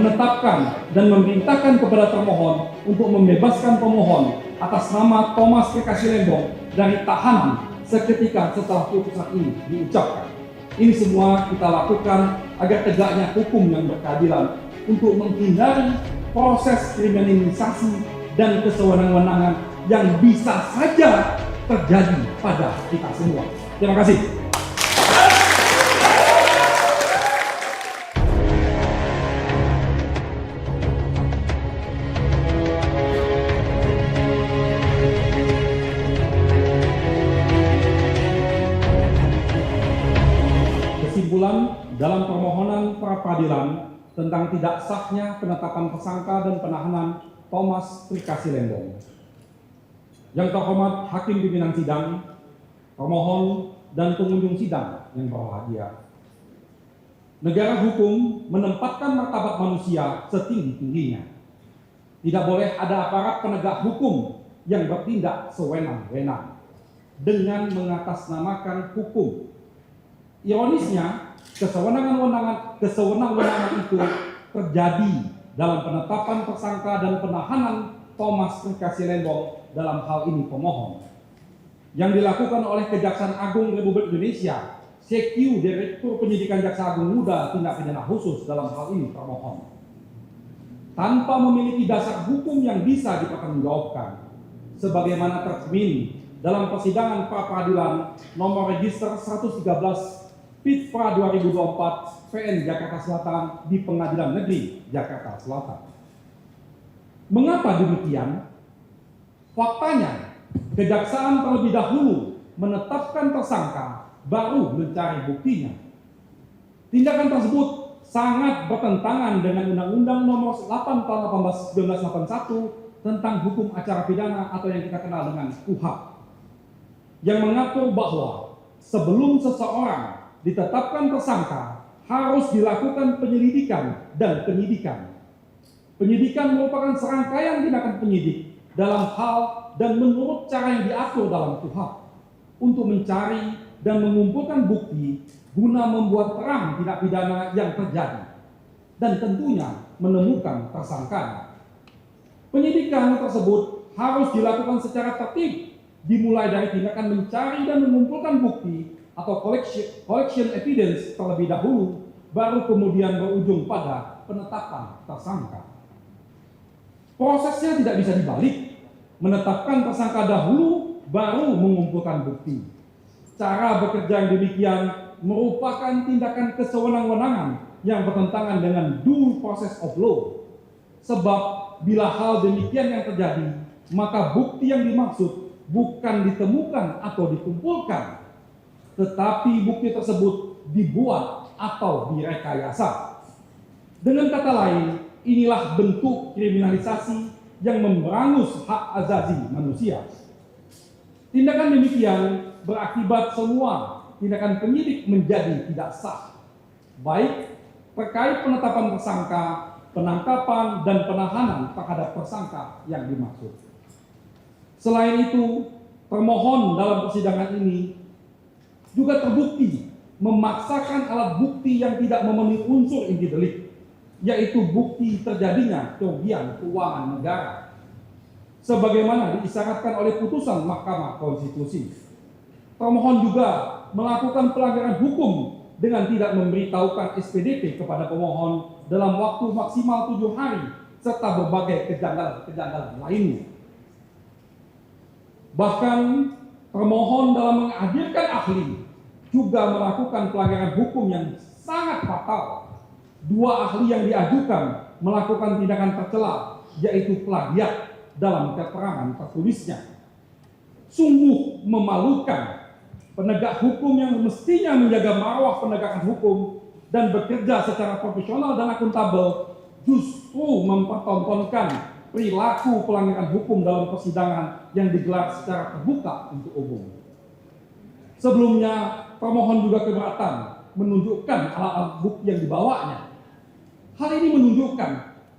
menetapkan dan memerintahkan kepada termohon untuk membebaskan pemohon atas nama Thomas P. Kasilembong dari tahanan seketika setelah putusan ini diucapkan. Ini semua kita lakukan agar tegaknya hukum yang berkeadilan untuk menghindari proses kriminalisasi dan kesewenang-wenangan yang bisa saja terjadi pada kita semua. Terima kasih. Kesimpulan dalam permohonan pra peradilan tentang tidak sahnya penetapan tersangka dan penahanan Thomas P. Kasilembong. Yang terhormat Hakim Pimpinan Sidang, pemohon dan pengunjung sidang yang berbahagia. Negara hukum menempatkan martabat manusia setinggi-tingginya. Tidak boleh ada aparat penegak hukum yang bertindak sewenang-wenang dengan mengatasnamakan hukum. Ironisnya, kesewenang-wenangan itu terjadi dalam penetapan tersangka dan penahanan Thomas P. Kasilembong dalam hal ini pemohon. Yang dilakukan oleh Kejaksaan Agung Republik Indonesia, CQ Direktur Penyidikan Jaksa Agung Muda Tindak Pidana Khusus dalam hal ini termohon. Tanpa memiliki dasar hukum yang bisa dipertanggungjawabkan, sebagaimana tercermin dalam persidangan pra peradilan nomor register 113 Pitpra 2024 PN Jakarta Selatan di Pengadilan Negeri Jakarta Selatan. Mengapa demikian? Faktanya, kejaksaan terlebih dahulu menetapkan tersangka baru mencari buktinya. Tindakan tersebut sangat bertentangan dengan Undang-Undang Nomor 8 Tahun 1981 tentang hukum acara pidana atau yang kita kenal dengan KUHP, yang mengatur bahwa sebelum seseorang ditetapkan tersangka harus dilakukan penyelidikan dan penyidikan. Penyidikan merupakan serangkaian tindakan penyidik dalam hal dan menurut cara yang diatur dalam KUHP untuk mencari dan mengumpulkan bukti guna membuat terang tindak pidana yang terjadi dan tentunya menemukan tersangka. Penyidikan tersebut harus dilakukan secara tertib, dimulai dari tindakan mencari dan mengumpulkan bukti atau collection evidence terlebih dahulu, baru kemudian berujung pada penetapan tersangka. Prosesnya tidak bisa dibalik, menetapkan tersangka dahulu, baru mengumpulkan bukti. Cara bekerja yang demikian merupakan tindakan kesewenang-wenangan yang bertentangan dengan due process of law. Sebab bila hal demikian yang terjadi, maka bukti yang dimaksud bukan ditemukan atau dikumpulkan, tetapi bukti tersebut dibuat atau direkayasa. Dengan kata lain, inilah bentuk kriminalisasi yang memberangus hak asasi manusia. Tindakan demikian berakibat semua tindakan penyidik menjadi tidak sah, baik terkait penetapan tersangka, penangkapan, dan penahanan terhadap tersangka yang dimaksud. Selain itu, termohon dalam persidangan ini juga terbukti memaksakan alat bukti yang tidak memenuhi unsur inti delik, yaitu bukti terjadinya kerugian keuangan negara, sebagaimana diisyaratkan oleh putusan Mahkamah Konstitusi. Termohon juga melakukan pelanggaran hukum dengan tidak memberitahukan SPDP kepada pemohon dalam waktu maksimal 7 hari, serta berbagai kejanggalan lainnya. Bahkan termohon dalam menghadirkan ahli juga melakukan pelanggaran hukum yang sangat fatal. 2 ahli yang diajukan melakukan tindakan tercela, yaitu plagiat dalam keterangan tertulisnya. Sungguh memalukan, penegak hukum yang mestinya menjaga marwah penegakan hukum dan bekerja secara profesional dan akuntabel justru mempertontonkan perilaku pelanggaran hukum dalam persidangan yang digelar secara terbuka untuk umum. Sebelumnya, pemohon juga keberatan menunjukkan alat-alat bukti yang dibawanya. Hal ini menunjukkan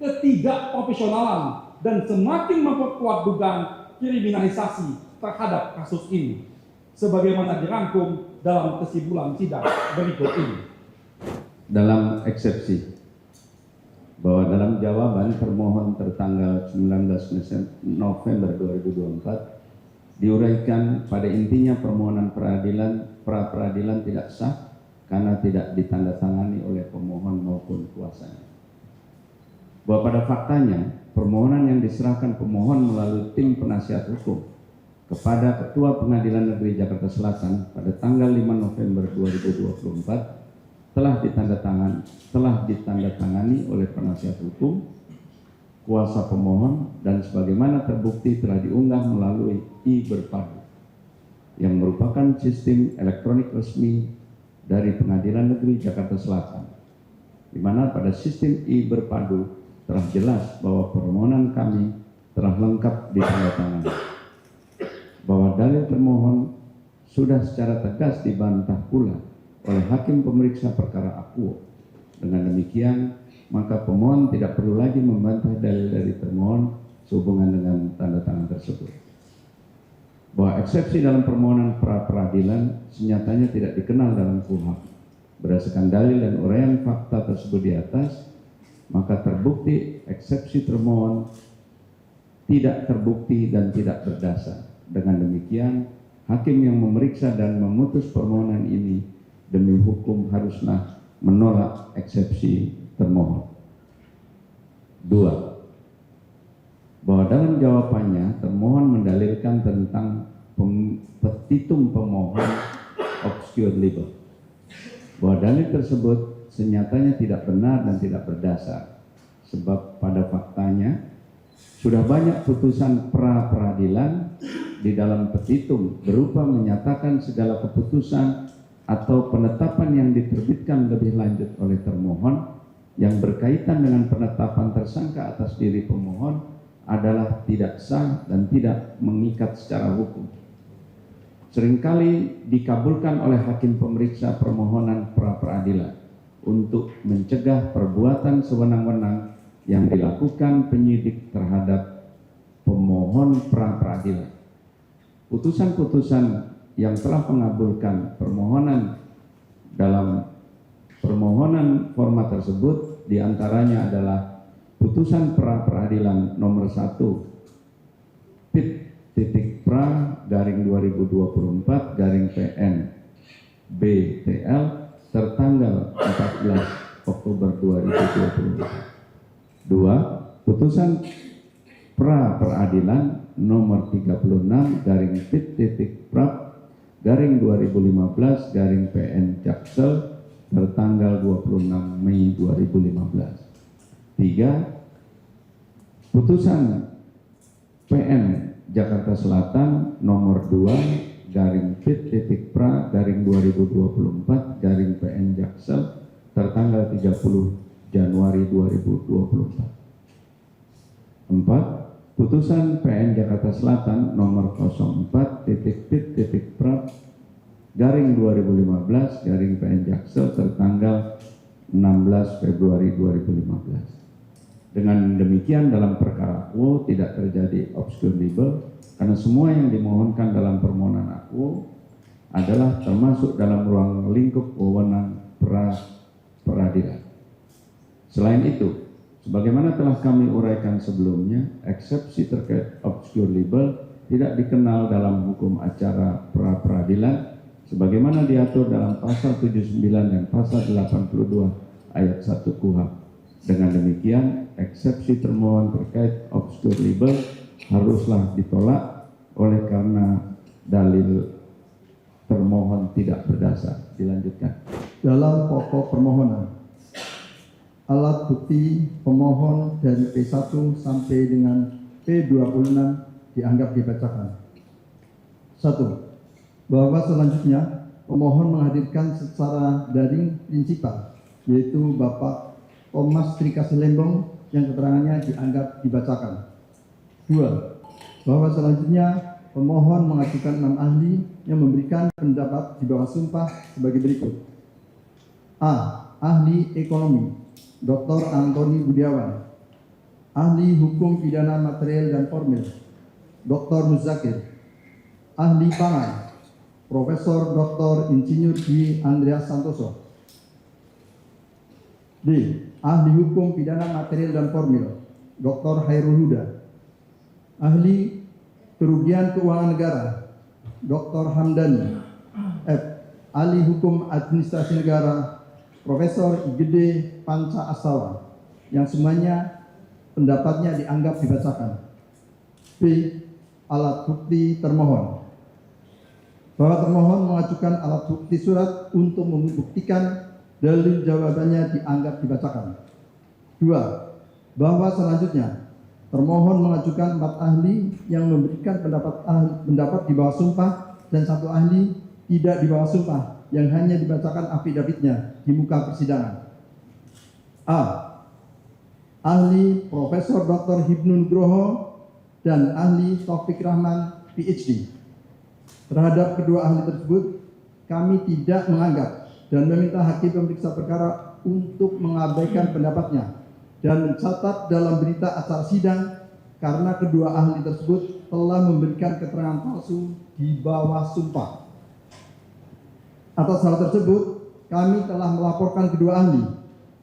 ketidakprofesionalan dan semakin memperkuat dugaan kriminalisasi terhadap kasus ini, sebagaimana dirangkum dalam kesimpulan sidang berikut ini. Dalam eksepsi bahwa dalam jawaban termohon tertanggal 19 November 2024 diuraikan pada intinya permohonan pra-peradilan tidak sah karena tidak ditandatangani oleh pemohon maupun kuasanya. Bahwa pada faktanya permohonan yang diserahkan pemohon melalui tim penasihat hukum kepada Ketua Pengadilan Negeri Jakarta Selatan pada tanggal 5 November 2024 telah ditandatangani oleh penasihat hukum, kuasa pemohon, dan sebagaimana terbukti telah diunggah melalui e-berpadu yang merupakan sistem elektronik resmi dari Pengadilan Negeri Jakarta Selatan, di mana pada sistem e-berpadu telah jelas bahwa permohonan kami telah lengkap ditandatangani, bahwa dalil termohon sudah secara tegas dibantah pula oleh hakim pemeriksa perkara akuo. Dengan demikian, maka pemohon tidak perlu lagi membantah dalil dari termohon sehubungan dengan tanda tangan tersebut. Bahwa eksepsi dalam permohonan pra-peradilan senyatanya tidak dikenal dalam KUHP. Berdasarkan dalil dan uraian fakta tersebut di atas, maka terbukti eksepsi termohon tidak terbukti dan tidak berdasar. Dengan demikian, hakim yang memeriksa dan memutus permohonan ini demi hukum haruslah menolak eksepsi termohon. 2. Bahwa dalam jawabannya termohon mendalilkan tentang petitum pemohon obscure libel. Bahwa dalil tersebut senyatanya tidak benar dan tidak berdasar. Sebab pada faktanya sudah banyak putusan pra-peradilan di dalam petitum berupa menyatakan segala keputusan atau penetapan yang diterbitkan lebih lanjut oleh termohon yang berkaitan dengan penetapan tersangka atas diri pemohon adalah tidak sah dan tidak mengikat secara hukum. Seringkali dikabulkan oleh hakim pemeriksa permohonan pra-peradilan untuk mencegah perbuatan sewenang-wenang yang dilakukan penyidik terhadap pemohon pra-peradilan. Putusan-putusan yang telah mengabulkan permohonan dalam permohonan format tersebut diantaranya adalah putusan pra-peradilan nomor 1 Pit.pra/2024/PN BTL tertanggal 14 Oktober 2020. 2. Putusan pra-peradilan nomor 36/Pit.pra/2015/PN Jaksel tertanggal 26 Mei 2015. 3. Putusan PN Jakarta Selatan nomor 2/Pit.pra/2024/PN Jaksel tertanggal 30 Januari 2024. 4. Putusan PN Jakarta Selatan nomor 04.Pit.pra/2015/PN Jaksel tertanggal 16 Februari 2015. Dengan demikian dalam perkara akuo tidak terjadi obscure libel karena semua yang dimohonkan dalam permohonan akuo adalah termasuk dalam ruang lingkup wewenang pra-peradilan. Selain itu, sebagaimana telah kami uraikan sebelumnya, eksepsi terkait obscure libel tidak dikenal dalam hukum acara pra-peradilan sebagaimana diatur dalam pasal 79 dan pasal 82 ayat 1 KUHP. Dengan demikian, eksepsi termohon terkait obscure libel haruslah ditolak oleh karena dalil termohon tidak berdasar. Dilanjutkan. Dalam pokok permohonan, alat bukti pemohon dari P1 sampai dengan P26 dianggap dibacakan. 1. Bahwa selanjutnya pemohon menghadirkan secara daring prinsipal, yaitu Bapak Thomas Trikasih Lembong yang keterangannya dianggap dibacakan. 2. Bahwa selanjutnya pemohon mengajukan 6 ahli yang memberikan pendapat di bawah sumpah sebagai berikut. A. Ahli Ekonomi Dr. Antoni Budiawan. Ahli Hukum Pidana Material dan Formil Dr. Muzakir. Ahli Pangan Profesor Dr. Insinyur Dwi Andreas Santoso. D. Ahli Hukum Pidana Material dan Formil, Dr. Hairul Huda. Ahli Kerugian Keuangan Negara, Dr. Hamdani. F. Ahli Hukum Administrasi Negara, Profesor Igede Panca Astawa, yang semuanya pendapatnya dianggap dibacakan. B. Alat bukti termohon, bahwa termohon mengajukan alat bukti surat untuk membuktikan dalil jawabannya dianggap dibacakan. 2. Bahwa selanjutnya termohon mengajukan 4 ahli yang memberikan pendapat di bawah sumpah dan 1 ahli tidak di bawah sumpah yang hanya dibacakan afidavitnya di muka persidangan. A. Ahli Profesor Dr. Hibnu Nugroho dan ahli Taufik Rahman PhD. Terhadap kedua ahli tersebut, kami tidak menganggap dan meminta hakim pemeriksa perkara untuk mengabaikan pendapatnya dan mencatat dalam berita acara sidang karena kedua ahli tersebut telah memberikan keterangan palsu di bawah sumpah. Atas hal tersebut, kami telah melaporkan kedua ahli,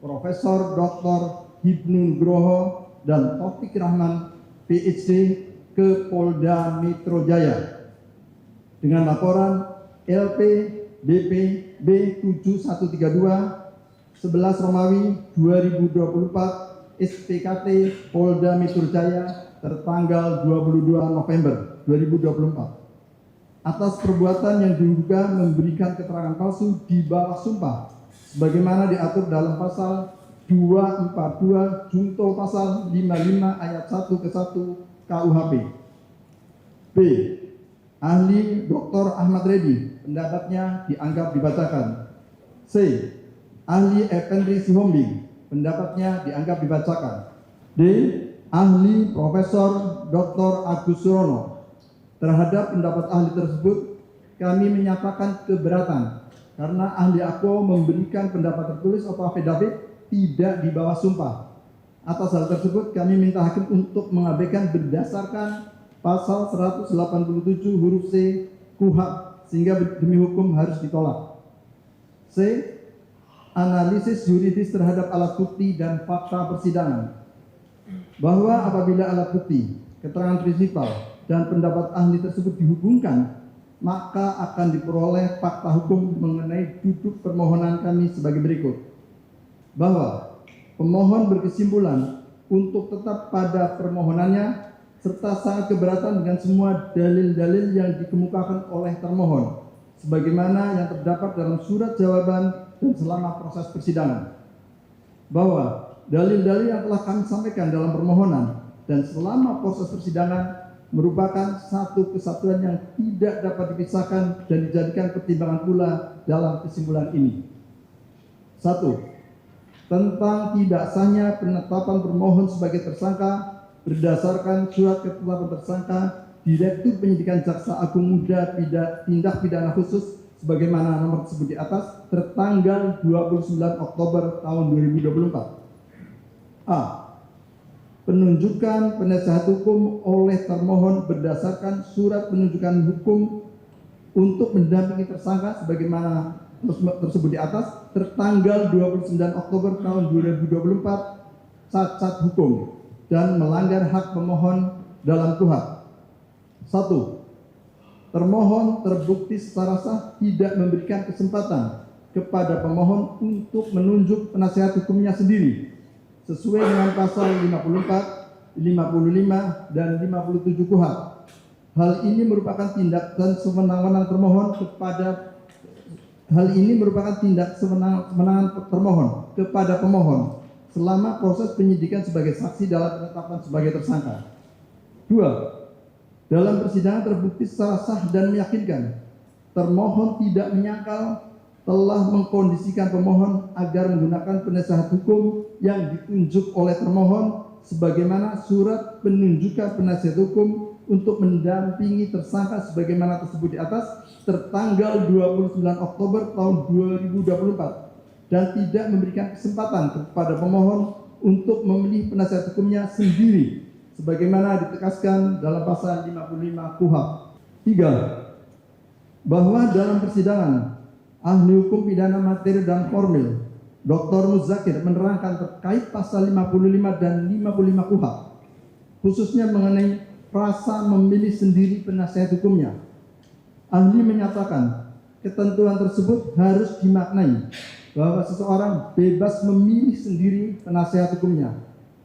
Profesor Dr. Hibnu Nugroho dan Taufik Rahman PhD, ke Polda Metro Jaya dengan laporan LP BP B7132 11 Romawi 2024 SPKT Polda Metro Jaya tertanggal 22 November 2024 atas perbuatan yang diduga memberikan keterangan palsu di bawah sumpah sebagaimana diatur dalam pasal 242 junto pasal 55 ayat 1 ke 1 KUHP. B. Ahli Dr. Ahmad Reddy, pendapatnya dianggap dibacakan. C. Ahli Effendi Sihombing, pendapatnya dianggap dibacakan. D. Ahli Profesor Dr. Agus Surono. Terhadap pendapat ahli tersebut, kami menyatakan keberatan karena ahli AKO memberikan pendapat tertulis atau affidavit tidak di bawah sumpah. Atas hal tersebut kami minta hakim untuk mengabaikan berdasarkan pasal 187 huruf C KUHP sehingga demi hukum harus ditolak. C. Analisis yuridis terhadap alat bukti dan fakta persidangan, bahwa apabila alat bukti, keterangan prinsipal dan pendapat ahli tersebut dihubungkan, maka akan diperoleh fakta hukum mengenai duduk permohonan kami sebagai berikut. Bahwa pemohon berkesimpulan untuk tetap pada permohonannya serta sangat keberatan dengan semua dalil-dalil yang dikemukakan oleh termohon sebagaimana yang terdapat dalam surat jawaban dan selama proses persidangan. Bahwa dalil-dalil yang telah kami sampaikan dalam permohonan dan selama proses persidangan merupakan satu kesatuan yang tidak dapat dipisahkan dan dijadikan pertimbangan pula dalam kesimpulan ini. 1. Tentang tidak sahnya penetapan termohon sebagai tersangka berdasarkan surat ketetapan tersangka Direktur Penyidikan Jaksa Agung Muda Tindak Pidana Khusus sebagaimana nomor tersebut di atas tertanggal 29 Oktober tahun 2024. A. Penunjukan penasihat hukum oleh termohon berdasarkan surat penunjukan hukum untuk mendampingi tersangka sebagaimana tersebut di atas tertanggal 29 Oktober tahun 2024 cacat hukum dan melanggar hak pemohon dalam KUHP. 1. Termohon terbukti secara sah tidak memberikan kesempatan kepada pemohon untuk menunjuk penasihat hukumnya sendiri sesuai dengan pasal 54, 55, dan 57 KUHP. Hal ini merupakan tindakan sewenang-wenang termohon kepada pemohon selama proses penyidikan sebagai saksi dalam penetapan sebagai tersangka. 2. Dalam persidangan terbukti secara sah dan meyakinkan termohon tidak menyangkal telah mengkondisikan pemohon agar menggunakan penasihat hukum yang ditunjuk oleh termohon sebagaimana surat penunjukan penasihat hukum untuk mendampingi tersangka sebagaimana tersebut di atas tertanggal 29 Oktober tahun 2024 dan tidak memberikan kesempatan kepada pemohon untuk memilih penasihat hukumnya sendiri sebagaimana ditegaskan dalam pasal 55 KUHP. 3. Bahwa dalam persidangan ahli hukum pidana materi dan formil Dr. Muzakir menerangkan terkait pasal 55 dan 55 KUHP, khususnya mengenai frasa memilih sendiri penasihat hukumnya. Ahli menyatakan ketentuan tersebut harus dimaknai bahwa seseorang bebas memilih sendiri penasihat hukumnya.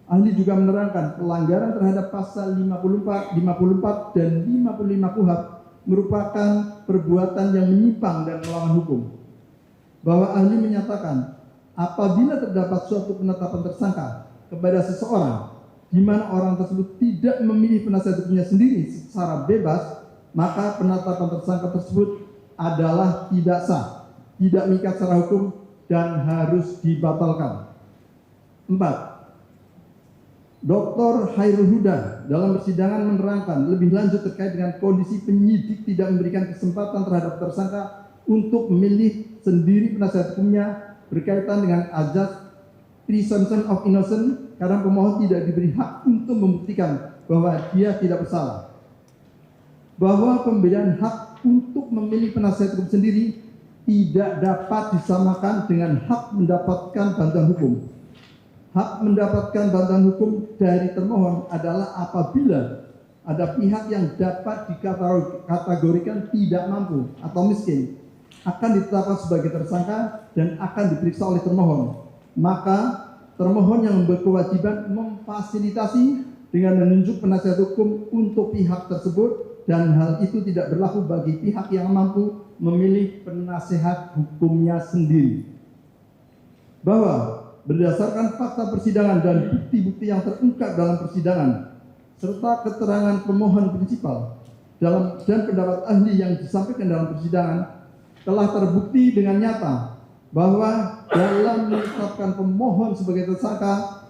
Ahli juga menerangkan pelanggaran terhadap pasal 54 dan 55 KUHP merupakan perbuatan yang menyimpang dan melawan hukum. Bahwa ahli menyatakan apabila terdapat suatu penetapan tersangka kepada seseorang di mana orang tersebut tidak memilih penasihat hukumnya sendiri secara bebas, maka penetapan tersangka tersebut adalah tidak sah, tidak mengikat secara hukum, dan harus dibatalkan. 4. Dr. Hairul Huda dalam persidangan menerangkan lebih lanjut terkait dengan kondisi penyidik tidak memberikan kesempatan terhadap tersangka untuk memilih sendiri penasihat hukumnya berkaitan dengan azas presumption of innocence karena pemohon tidak diberi hak untuk membuktikan bahwa dia tidak bersalah. Bahwa pemberian hak untuk memilih penasihat hukum sendiri tidak dapat disamakan dengan hak mendapatkan bantuan hukum. Hak mendapatkan bantuan hukum dari termohon adalah apabila ada pihak yang dapat dikategorikan tidak mampu atau miskin akan ditetapkan sebagai tersangka dan akan diperiksa oleh termohon. Maka termohon yang berkewajiban memfasilitasi dengan menunjuk penasihat hukum untuk pihak tersebut, dan hal itu tidak berlaku bagi pihak yang mampu memilih penasihat hukumnya sendiri. Bahwa berdasarkan fakta persidangan dan bukti-bukti yang terungkap dalam persidangan serta keterangan pemohon prinsipal dan pendapat ahli yang disampaikan dalam persidangan, telah terbukti dengan nyata bahwa dalam menetapkan pemohon sebagai tersangka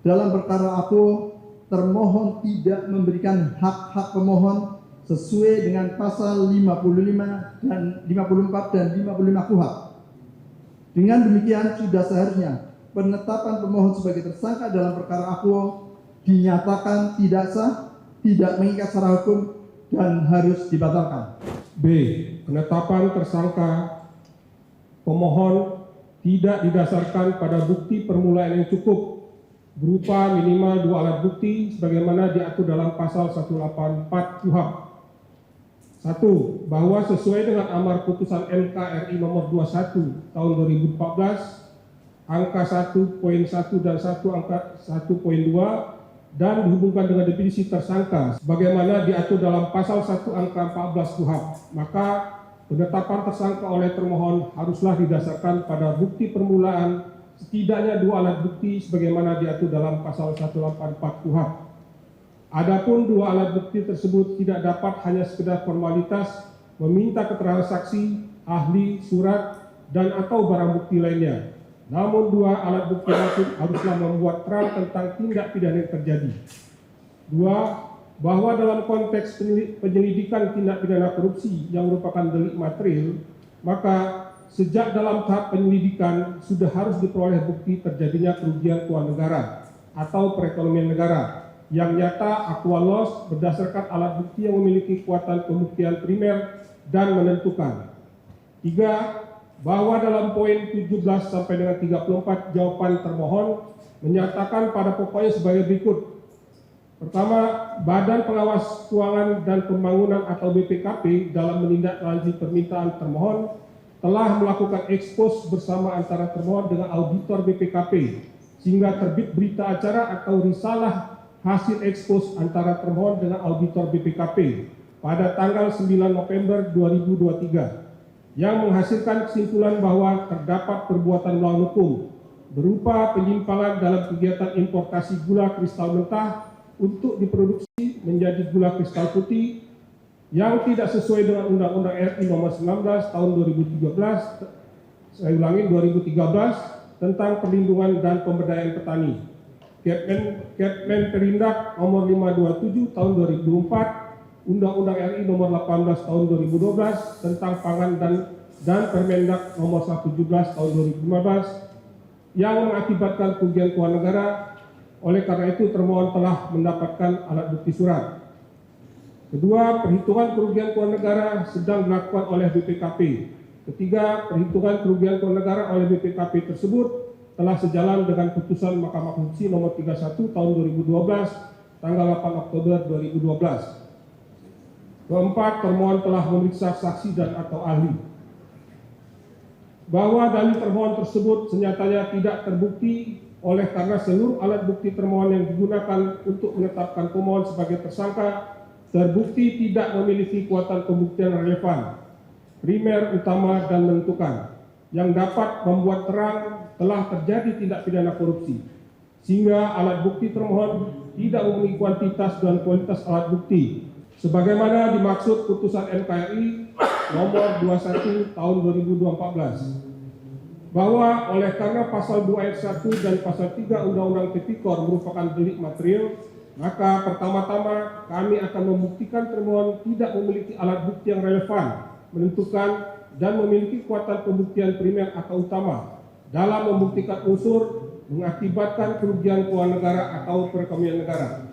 dalam perkara aku, termohon tidak memberikan hak-hak pemohon sesuai dengan pasal 55 dan 54 dan 55 KUHP. Dengan demikian sudah seharusnya penetapan pemohon sebagai tersangka dalam perkara aku dinyatakan tidak sah, tidak mengikat secara hukum, dan harus dibatalkan. B. Penetapan tersangka pemohon tidak didasarkan pada bukti permulaan yang cukup berupa minimal 2 alat bukti sebagaimana diatur dalam pasal 184 KUHP. 1. Bahwa sesuai dengan amar putusan MK RI nomor 21 tahun 2014 angka 1.1 dan 1 angka 1.2 dan dihubungkan dengan definisi tersangka sebagaimana diatur dalam pasal 1 angka 14 KUHP, maka penetapan tersangka oleh termohon haruslah didasarkan pada bukti permulaan setidaknya 2 alat bukti sebagaimana diatur dalam pasal 184 KUHP. Adapun 2 alat bukti tersebut tidak dapat hanya sekedar formalitas meminta keterangan saksi, ahli, surat, dan atau barang bukti lainnya. Namun 2 alat bukti tersebut haruslah membuat terang tentang tindak pidana yang terjadi. 2. Bahwa dalam konteks penyelidikan tindak pidana korupsi yang merupakan delik material, maka sejak dalam tahap penyelidikan sudah harus diperoleh bukti terjadinya kerugian keuangan negara atau perekonomian negara yang nyata actual loss berdasarkan alat bukti yang memiliki kekuatan pembuktian primer dan menentukan. 3. Bahwa dalam poin 17 sampai dengan 34 jawaban termohon menyatakan pada pokoknya sebagai berikut. Pertama, Badan Pengawas Keuangan dan Pembangunan atau BPKP dalam menindaklanjuti permintaan termohon telah melakukan ekspos bersama antara termohon dengan auditor BPKP sehingga terbit berita acara atau risalah hasil ekspos antara termohon dengan auditor BPKP pada tanggal 9 November 2023 yang menghasilkan kesimpulan bahwa terdapat perbuatan melawan hukum berupa penyimpangan dalam kegiatan importasi gula kristal mentah untuk diproduksi menjadi gula kristal putih yang tidak sesuai dengan Undang-Undang RI nomor 19 tahun 2013, saya ulangi 2013 tentang perlindungan dan pemberdayaan petani. Kepmen Perindak nomor 527 tahun 2004, Undang-Undang RI nomor 18 tahun 2012 tentang pangan dan Permendak nomor 117 tahun 2015 yang mengakibatkan kerugian keuangan negara. Oleh karena itu termohon telah mendapatkan alat bukti surat. Kedua, perhitungan kerugian keuangan negara sedang dilakukan oleh BPKP. Ketiga, perhitungan kerugian keuangan negara oleh BPKP tersebut telah sejalan dengan putusan Mahkamah Konstitusi nomor 31 tahun 2012 tanggal 8 Oktober 2012. Keempat, termohon telah memeriksa saksi dan atau ahli. Bahwa dalil termohon tersebut senyatanya tidak terbukti oleh karena seluruh alat bukti termohon yang digunakan untuk menetapkan pemohon sebagai tersangka terbukti tidak memiliki kekuatan pembuktian relevan, primer, utama, dan menentukan yang dapat membuat terang telah terjadi tindak pidana korupsi, sehingga alat bukti termohon tidak memiliki kuantitas dan kualitas alat bukti sebagaimana dimaksud putusan MKRI nomor 21 tahun 2014, bahwa oleh karena pasal 2 ayat 1 dan pasal 3 Undang-Undang Tipikor merupakan delik material, maka pertama-tama kami akan membuktikan termohon tidak memiliki alat bukti yang relevan, menentukan, dan memiliki kekuatan pembuktian primer atau utama dalam membuktikan unsur mengakibatkan kerugian keuangan negara atau perekonomian negara.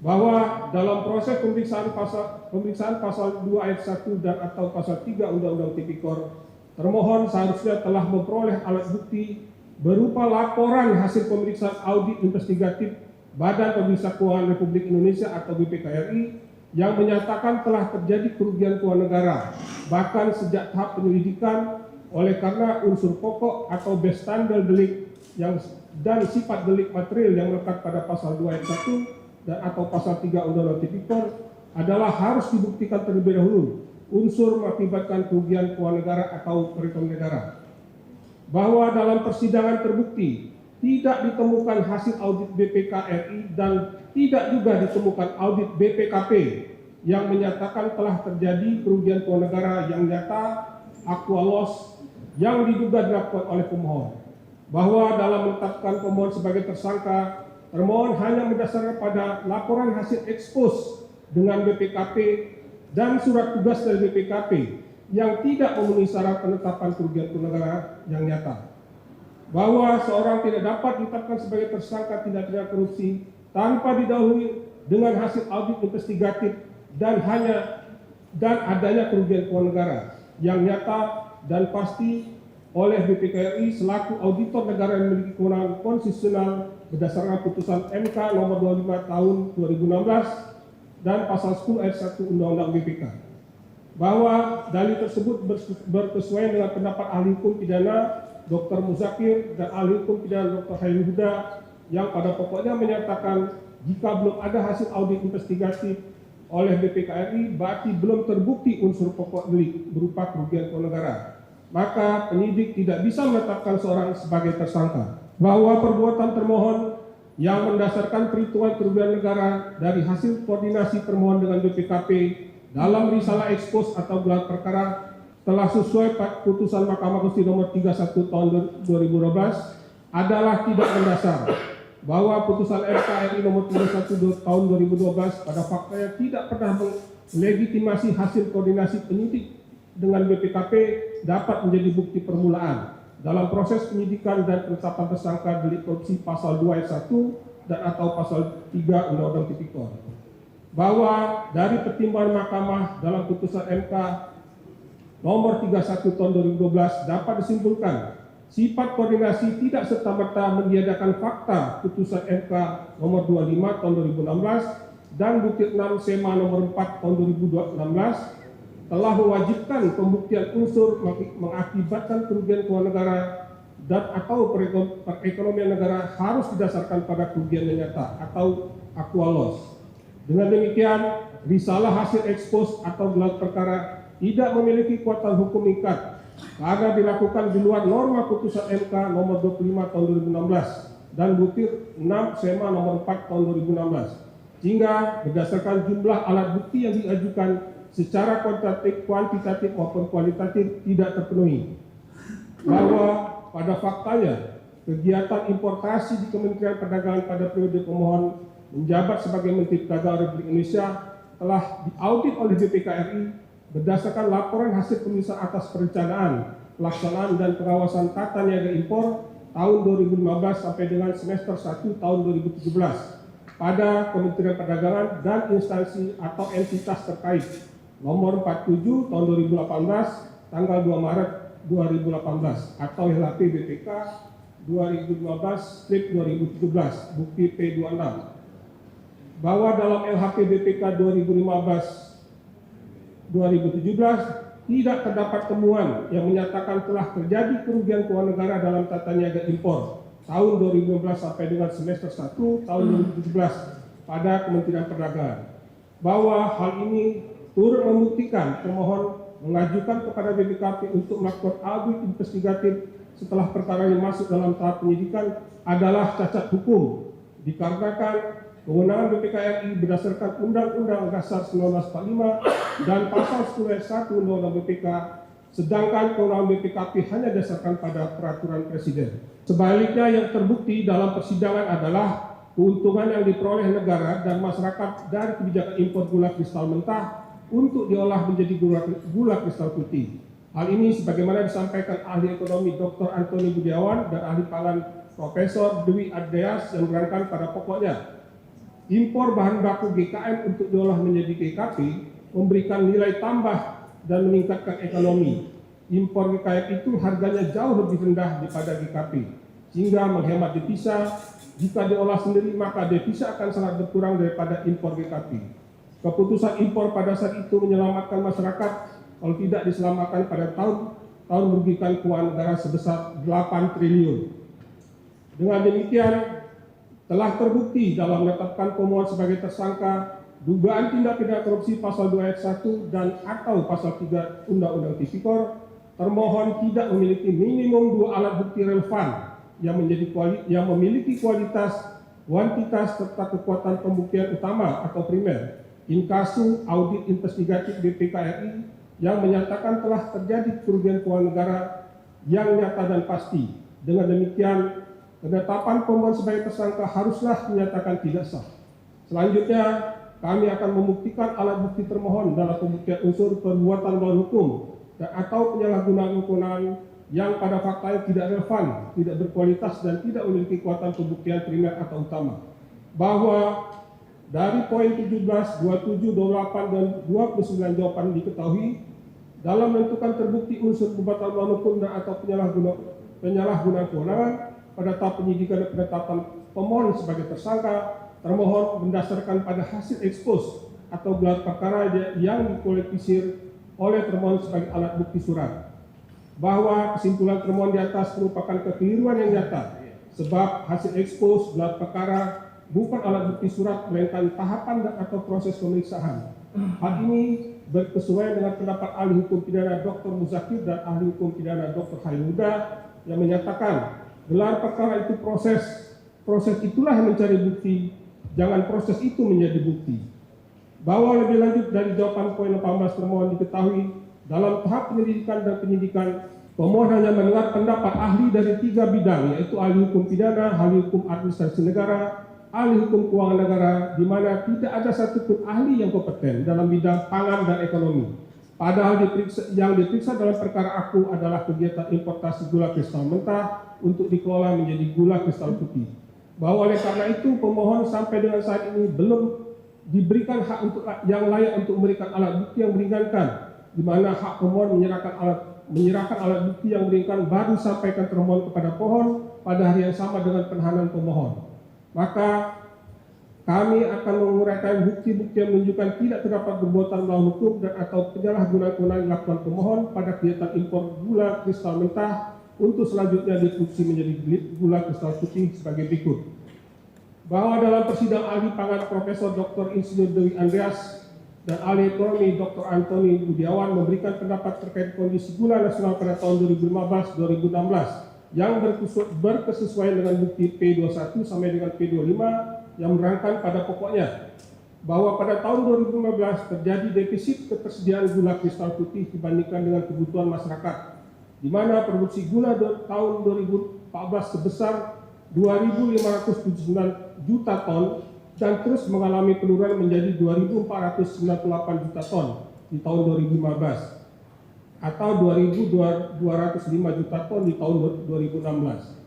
Bahwa dalam proses pemeriksaan pasal 2 ayat 1 dan atau pasal 3 Undang-Undang Tipikor, termohon seharusnya telah memperoleh alat bukti berupa laporan hasil pemeriksaan audit investigatif Badan Pemeriksa Keuangan Republik Indonesia atau BPKRI yang menyatakan telah terjadi kerugian keuangan negara, bahkan sejak tahap penyelidikan, oleh karena unsur pokok atau bestandel delik dan sifat delik material yang melekat pada pasal 2 ayat 1 dan atau pasal 3 Undang-Undang Tipikor adalah harus dibuktikan terlebih dahulu unsur mengakibatkan kerugian keuangan negara atau perekonomian negara. Bahwa dalam persidangan terbukti tidak ditemukan hasil audit BPKRI dan tidak juga ditemukan audit BPKP yang menyatakan telah terjadi kerugian keuangan negara yang nyata, actual loss, yang diduga dilakukan oleh pemohon. Bahwa dalam menetapkan pemohon sebagai tersangka, termohon hanya berdasarkan pada laporan hasil ekspos dengan BPKP dan surat tugas dari BPKP yang tidak memenuhi syarat penetapan kerugian negara yang nyata. Bahwa seorang tidak dapat ditetapkan sebagai tersangka tindak pidana korupsi tanpa didahului dengan hasil audit investigatif dan adanya kerugian keuangan negara yang nyata dan pasti oleh BPKRI selaku auditor negara yang memiliki kewenangan konstitusional berdasarkan putusan MK nomor 25 tahun 2016 dan pasal 10 ayat 1 Undang-Undang BPK. Bahwa dalil tersebut berkesesuaian dengan pendapat ahli hukum pidana Dr. Muzakir dan ahli hukum pidana Dr. Hairul Huda yang pada pokoknya menyatakan jika belum ada hasil audit investigatif oleh BPKRI berarti belum terbukti unsur pokok delik berupa kerugian keuangan negara, maka penyidik tidak bisa menetapkan seorang sebagai tersangka. Bahwa perbuatan termohon yang mendasarkan perhitungan kerugian negara dari hasil koordinasi termohon dengan BPKP dalam risalah ekspos atau gelar perkara telah sesuai putusan Mahkamah Konstitusi nomor 31 tahun 2012 adalah tidak mendasar. Bahwa putusan MKRI nomor 31 tahun 2012 pada faktanya tidak pernah melegitimasi hasil koordinasi penyidik dengan BPKP dapat menjadi bukti permulaan dalam proses penyidikan dan penetapan tersangka delik korupsi pasal 2 ayat 1 dan atau pasal 3 Undang-Undang Tipikor. Bahwa dari pertimbangan Mahkamah dalam putusan MK nomor 31 tahun 2012 dapat disimpulkan sifat koordinasi tidak serta-merta meniadakan fakta putusan MK nomor 25 tahun 2016 dan bukti 6 SEMA nomor 4 tahun 2016 telah mewajibkan pembuktian unsur mengakibatkan kerugian keuangan negara dan atau perekonomian negara harus didasarkan pada kerugian yang nyata atau actual loss. Dengan demikian, risalah hasil ekspos atau gelar perkara tidak memiliki kekuatan hukum ikat karena dilakukan di luar norma putusan MK nomor 25 tahun 2016 dan butir 6 SEMA nomor 4 tahun 2016, sehingga berdasarkan jumlah alat bukti yang diajukan secara kuantitatif maupun kualitatif tidak terpenuhi. Bahwa pada faktanya kegiatan importasi di Kementerian Perdagangan pada periode pemohon menjabat sebagai Menteri Perdagangan Republik Indonesia telah diaudit oleh BPKRI berdasarkan laporan hasil pemeriksaan atas perencanaan, pelaksanaan dan pengawasan tata niaga impor tahun 2015 sampai dengan semester 1 tahun 2017 pada Kementerian Perdagangan dan instansi atau entitas terkait nomor 47 tahun 2018 tanggal 2 Maret 2018 atau LHP BPK 2015/2017 bukti P26 bahwa dalam LHP BPK 2015-2017 tidak terdapat temuan yang menyatakan telah terjadi kerugian keuangan negara dalam tata niaga impor tahun 2015 sampai dengan semester 1 tahun 2017 pada Kementerian Perdagangan, bahwa hal ini turut membuktikan termohon mengajukan kepada BPKP untuk melakukan audit investigatif setelah perkara yang masuk dalam tahap penyidikan adalah cacat hukum, dikarenakan kewenangan BPK RI berdasarkan Undang-Undang Dasar 1945 dan Pasal 10 ayat 1 Undang-Undang BPK, sedangkan kewenangan BPKP hanya didasarkan pada peraturan Presiden. Sebaliknya, yang terbukti dalam persidangan adalah keuntungan yang diperoleh negara dan masyarakat dari kebijakan impor gula kristal mentah untuk diolah menjadi gula kristal putih. Hal ini sebagaimana disampaikan ahli ekonomi Dr. Antoni Budiawan dan ahli pangan Profesor Dwi Andreas yang menerangkan pada pokoknya impor bahan baku GKM untuk diolah menjadi GKP memberikan nilai tambah dan meningkatkan ekonomi. Impor GKM itu harganya jauh lebih rendah daripada GKP, sehingga menghemat devisa. Jika diolah sendiri maka devisa akan sangat berkurang daripada impor GKP. Keputusan impor pada saat itu menyelamatkan masyarakat, kalau tidak diselamatkan pada tahun merugikan keuangan negara sebesar 8 triliun. Dengan demikian, telah terbukti dalam menetapkan pemohon sebagai tersangka dugaan tindak pidana korupsi pasal 2 ayat 1 dan atau pasal 3 Undang-Undang Tipikor, termohon tidak memiliki minimum 2 alat bukti relevan yang memiliki kualitas, kuantitas, serta kekuatan pembuktian utama atau primer, inkasu audit investigatif BPK RI yang menyatakan telah terjadi kerugian keuangan negara yang nyata dan pasti. Dengan demikian, penetapan pemohon sebagai tersangka haruslah dinyatakan tidak sah. Selanjutnya, kami akan membuktikan alat bukti termohon dalam pembuktian unsur perbuatan melawan hukum dan atau penyalahgunaan kewenangan yang pada faktanya tidak relevan, tidak berkualitas, dan tidak memiliki kekuatan pembuktian primer atau utama. Bahwa dari poin 17, 27, 28, dan 29 jawaban diketahui, dalam menentukan terbukti unsur perbuatan melawan hukum dan atau penyalahgunaan kewenangan pada tahap penyidikan dan penetapan pemohon sebagai tersangka, termohon berdasarkan pada hasil ekspos atau gelar perkara yang dikolektisir oleh termohon sebagai alat bukti surat, bahwa kesimpulan termohon di atas merupakan kekeliruan yang nyata, sebab hasil ekspos gelar perkara bukan alat bukti surat melainkan tahapan dan atau proses pemeriksaan. Hal ini berkesesuaian dengan pendapat ahli hukum pidana Dr. Muzakir dan ahli hukum pidana Dr. Hailuda yang menyatakan gelar perkara itu proses itulah yang mencari bukti, jangan proses itu menjadi bukti. Bahwa lebih lanjut dari jawaban poin 18 termohon diketahui, dalam tahap penyelidikan dan penyidikan, pemohon hanya mendengar pendapat ahli dari 3 bidang, yaitu ahli hukum pidana, ahli hukum administrasi negara, ahli hukum keuangan negara, di mana tidak ada satupun ahli yang kompeten dalam bidang pangan dan ekonomi. Padahal yang diperiksa dalam perkara aku adalah kegiatan importasi gula kristal mentah untuk dikelola menjadi gula kristal putih. Bahwa oleh karena itu pemohon sampai dengan saat ini belum diberikan hak untuk yang layak untuk memberikan alat bukti yang meringankan, di mana hak pemohon menyerahkan alat bukti yang meringankan baru disampaikan termohon kepada pohon pada hari yang sama dengan penahanan pemohon. Maka kami akan menguraikan bukti-bukti yang menunjukkan tidak terdapat perbuatan melawan hukum dan atau penyalahgunaan kewenangan yang dilakukan pemohon pada kegiatan impor gula kristal mentah untuk selanjutnya diproduksi menjadi gula kristal putih sebagai berikut. Bahwa dalam persidangan ahli pangan Profesor Dr. Insinyur Dwi Andreas dan ahli ekonomi Dr. Antoni Budiawan memberikan pendapat terkait kondisi gula nasional pada tahun 2015-2016 yang berkesesuaian dengan bukti P21 sampai dengan P25 yang menerangkan pada pokoknya bahwa pada tahun 2015 terjadi defisit ketersediaan gula kristal putih dibandingkan dengan kebutuhan masyarakat, di mana produksi gula tahun 2014 sebesar 2.579 juta ton dan terus mengalami penurunan menjadi 2.498 juta ton di tahun 2015 atau 2.205 juta ton di tahun 2016.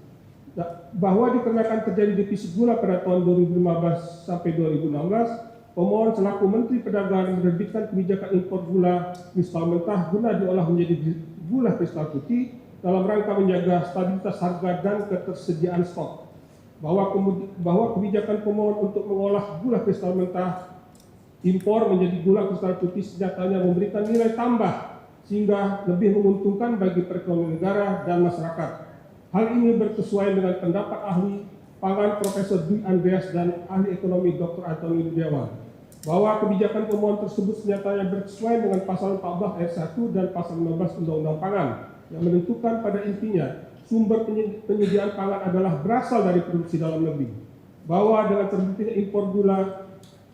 Bahwa dikarenakan terjadi defisit gula pada tahun 2015 sampai 2016, pemohon selaku Menteri Perdagangan menerbitkan kebijakan impor gula kristal mentah guna diolah menjadi gula kristal putih dalam rangka menjaga stabilitas harga dan ketersediaan stok. Bahwa kebijakan pemohon untuk mengolah gula kristal mentah impor menjadi gula kristal putih senyatanya memberikan nilai tambah sehingga lebih menguntungkan bagi perekonomian negara dan masyarakat. Hal ini berkesesuaian dengan pendapat ahli pangan Profesor Dwi Andreas dan ahli ekonomi Dr. Antoni Budiawan, bahwa kebijakan pemohon tersebut senyatanya bersesuaian dengan pasal 14 ayat 1 dan pasal 15 Undang-Undang Pangan yang menentukan pada intinya sumber penyediaan pangan adalah berasal dari produksi dalam negeri. Bahwa dengan terbuktinya impor gula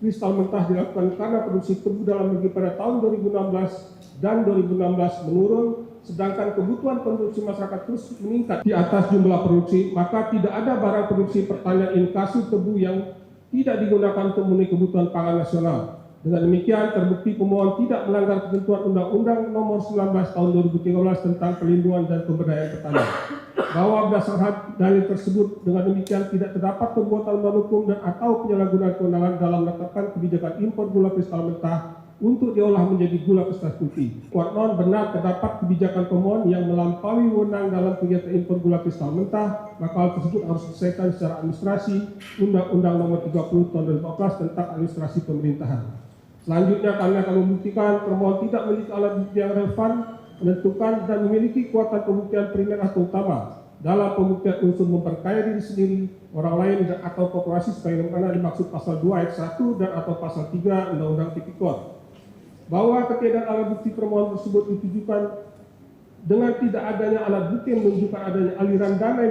kristal mentah dilakukan karena produksi tebu dalam negeri pada tahun 2016 dan 2016 menurun, sedangkan kebutuhan konsumsi masyarakat terus meningkat di atas jumlah produksi, maka tidak ada barang produksi pertanian inkasi tebu yang tidak digunakan untuk memenuhi kebutuhan pangan nasional. Dengan demikian, terbukti pemohon tidak melanggar ketentuan Undang-Undang Nomor 19 Tahun 2013 tentang Perlindungan dan Pemberdayaan Petani. Bahwa berdasarkan dalil tersebut, dengan demikian tidak terdapat perbuatan melawan hukum dan atau penyalahgunaan kewenangan dalam menetapkan kebijakan impor gula kristal mentah untuk diolah menjadi gula kristal putih. Kuatnon benar terdapat kebijakan pemohon yang melampaui wewenang dalam kegiatan impor gula kristal mentah, maka hal tersebut harus diselesaikan secara administrasi Undang-Undang Nomor 30 Tahun 2014 tentang administrasi pemerintahan. Selanjutnya kami akan membuktikan termohon tidak memiliki alat bukti yang relevan, menentukan dan memiliki kuatan pembuktian primer atau utama dalam pembuktian unsur memperkaya diri sendiri, orang lain dan atau korporasi sebagaimana dimaksud pasal 2 ayat 1 dan atau pasal 3 Undang-Undang Tipikor. Bahwa ketiadaan alat bukti permohonan tersebut ditujukan dengan tidak adanya alat bukti yang menunjukkan adanya aliran dana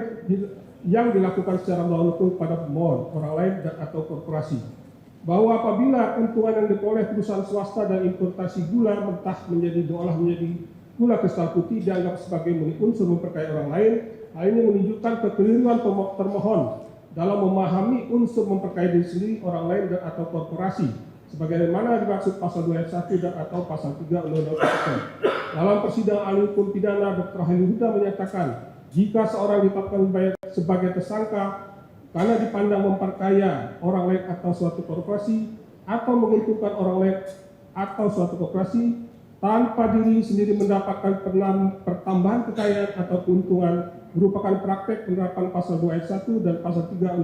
yang dilakukan secara melawan hukum pada pemohon, orang lain dan atau korporasi. Bahwa apabila keuntungan yang diperoleh perusahaan swasta dan importasi gula mentah diolah menjadi gula kristal putih dianggap sebagai unsur memperkaya orang lain, hal ini menunjukkan kekeliruan termohon dalam memahami unsur memperkaya diri sendiri, orang lain dan atau korporasi, sebagaimana dimaksud pasal 2 ayat 1 dan atau pasal 3 Undang-Undang Tipikor. Dalam persidangan ahli hukum pidana, Dr. Hairul Huda menyatakan, jika seorang ditetapkan sebagai tersangka karena dipandang memperkaya orang lain atau suatu korporasi atau menguntungkan orang lain atau suatu korporasi tanpa diri sendiri mendapatkan pertambahan kekayaan atau keuntungan merupakan praktek penerapan pasal 2 ayat 1 dan pasal 3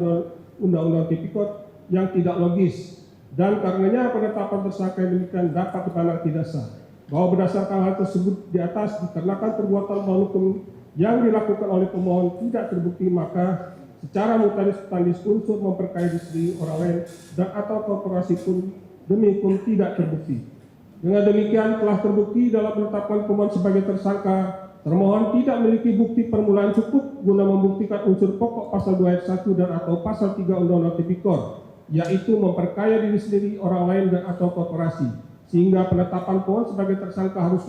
Undang-Undang Tipikor yang tidak logis, dan karenanya penetapan tersangka yang demikian dapat dipandang tidak sah. Bahwa berdasarkan hal tersebut di atas, dikarenakan perbuatan melawan hukum yang dilakukan oleh pemohon tidak terbukti, maka secara mutandis unsur memperkaya diri sendiri, orang lain dan atau korporasi pun demi pun tidak terbukti. Dengan demikian telah terbukti dalam penetapan pemohon sebagai tersangka, termohon tidak memiliki bukti permulaan cukup guna membuktikan unsur pokok pasal 2 ayat 1 dan atau pasal 3 Undang-Undang Tipikor, yaitu memperkaya diri sendiri, orang lain dan atau korporasi, sehingga penetapan pemohon sebagai tersangka harus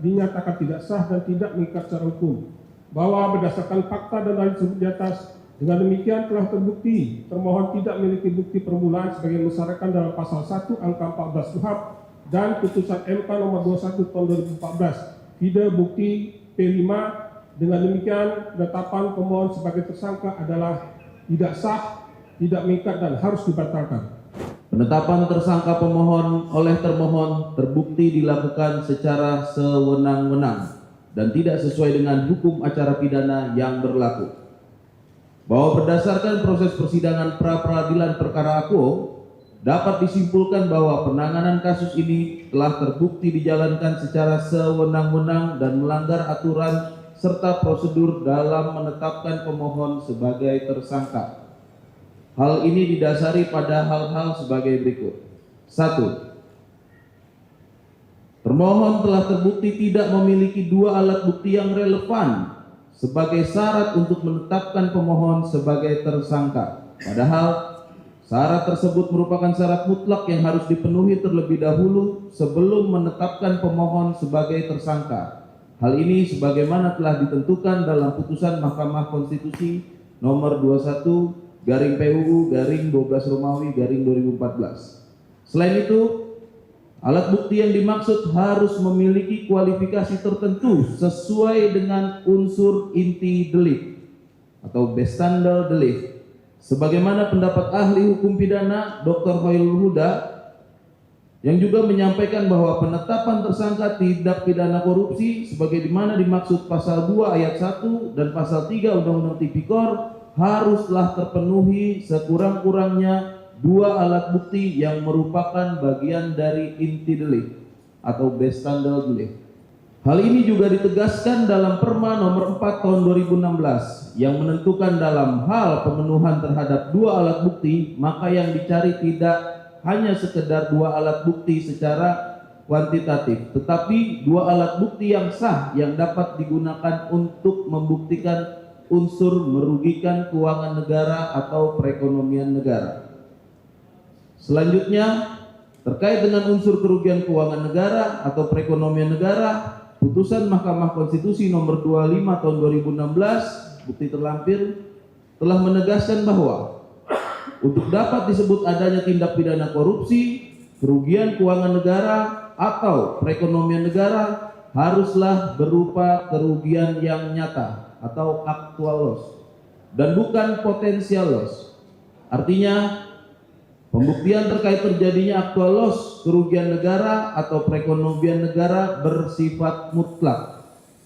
dinyatakan tidak sah dan tidak mengikat secara hukum. Bahwa berdasarkan fakta dan dalil tersebut di atas, dengan demikian telah terbukti termohon tidak memiliki bukti permulaan sebagai mensyaratkan dalam pasal 1 angka 14 KUHP dan putusan MK nomor 21 tahun 2014 tidak bukti P5. Dengan demikian penetapan pemohon sebagai tersangka adalah tidak sah, tidak mengikat dan harus dibatalkan. Penetapan tersangka pemohon oleh termohon terbukti dilakukan secara sewenang-wenang dan tidak sesuai dengan hukum acara pidana yang berlaku. Bahwa berdasarkan proses persidangan pra-peradilan perkara akuo, dapat disimpulkan bahwa penanganan kasus ini telah terbukti dijalankan secara sewenang-wenang dan melanggar aturan serta prosedur dalam menetapkan pemohon sebagai tersangka. Hal ini didasari pada hal-hal sebagai berikut. 1. Termohon telah terbukti tidak memiliki dua alat bukti yang relevan sebagai syarat untuk menetapkan pemohon sebagai tersangka. Padahal syarat tersebut merupakan syarat mutlak yang harus dipenuhi terlebih dahulu sebelum menetapkan pemohon sebagai tersangka. Hal ini sebagaimana telah ditentukan dalam putusan Mahkamah Konstitusi nomor 21/PUU/12 Selain itu, alat bukti yang dimaksud harus memiliki kualifikasi tertentu sesuai dengan unsur inti delik atau bestandal delik. Sebagaimana pendapat ahli hukum pidana Dr. Hairul Huda yang juga menyampaikan bahwa penetapan tersangka tindak pidana korupsi sebagaimana dimaksud pasal 2 ayat 1 dan pasal 3 Undang-Undang Tipikor haruslah terpenuhi sekurang-kurangnya 2 alat bukti yang merupakan bagian dari inti delik atau bestandel delik. Hal ini juga ditegaskan dalam Perma nomor 4 tahun 2016 yang menentukan dalam hal pemenuhan terhadap 2 alat bukti, maka yang dicari tidak hanya sekedar 2 alat bukti secara kuantitatif, tetapi 2 alat bukti yang sah yang dapat digunakan untuk membuktikan unsur merugikan keuangan negara atau perekonomian negara. Selanjutnya, terkait dengan unsur kerugian keuangan negara atau perekonomian negara, putusan Mahkamah Konstitusi nomor 25 tahun 2016 bukti terlampir telah menegaskan bahwa untuk dapat disebut adanya tindak pidana korupsi, kerugian keuangan negara atau perekonomian negara haruslah berupa kerugian yang nyata atau actual loss dan bukan potensial loss. Artinya, pembuktian terkait terjadinya actual loss, kerugian negara atau perekonomian negara bersifat mutlak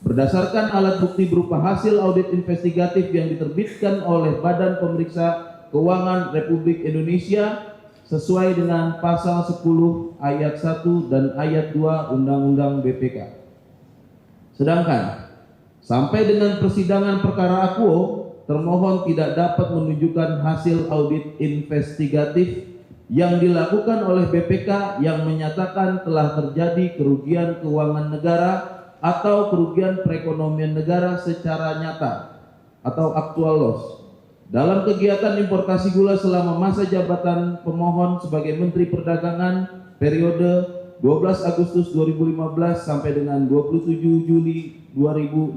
berdasarkan alat bukti berupa hasil audit investigatif yang diterbitkan oleh Badan Pemeriksa Keuangan Republik Indonesia sesuai dengan pasal 10 ayat 1 dan ayat 2 Undang-Undang BPK. Sedangkan sampai dengan persidangan perkara akuo, termohon tidak dapat menunjukkan hasil audit investigatif yang dilakukan oleh BPK yang menyatakan telah terjadi kerugian keuangan negara atau kerugian perekonomian negara secara nyata atau actual loss dalam kegiatan importasi gula selama masa jabatan pemohon sebagai Menteri Perdagangan periode 12 Agustus 2015 sampai dengan 27 Juli 2016.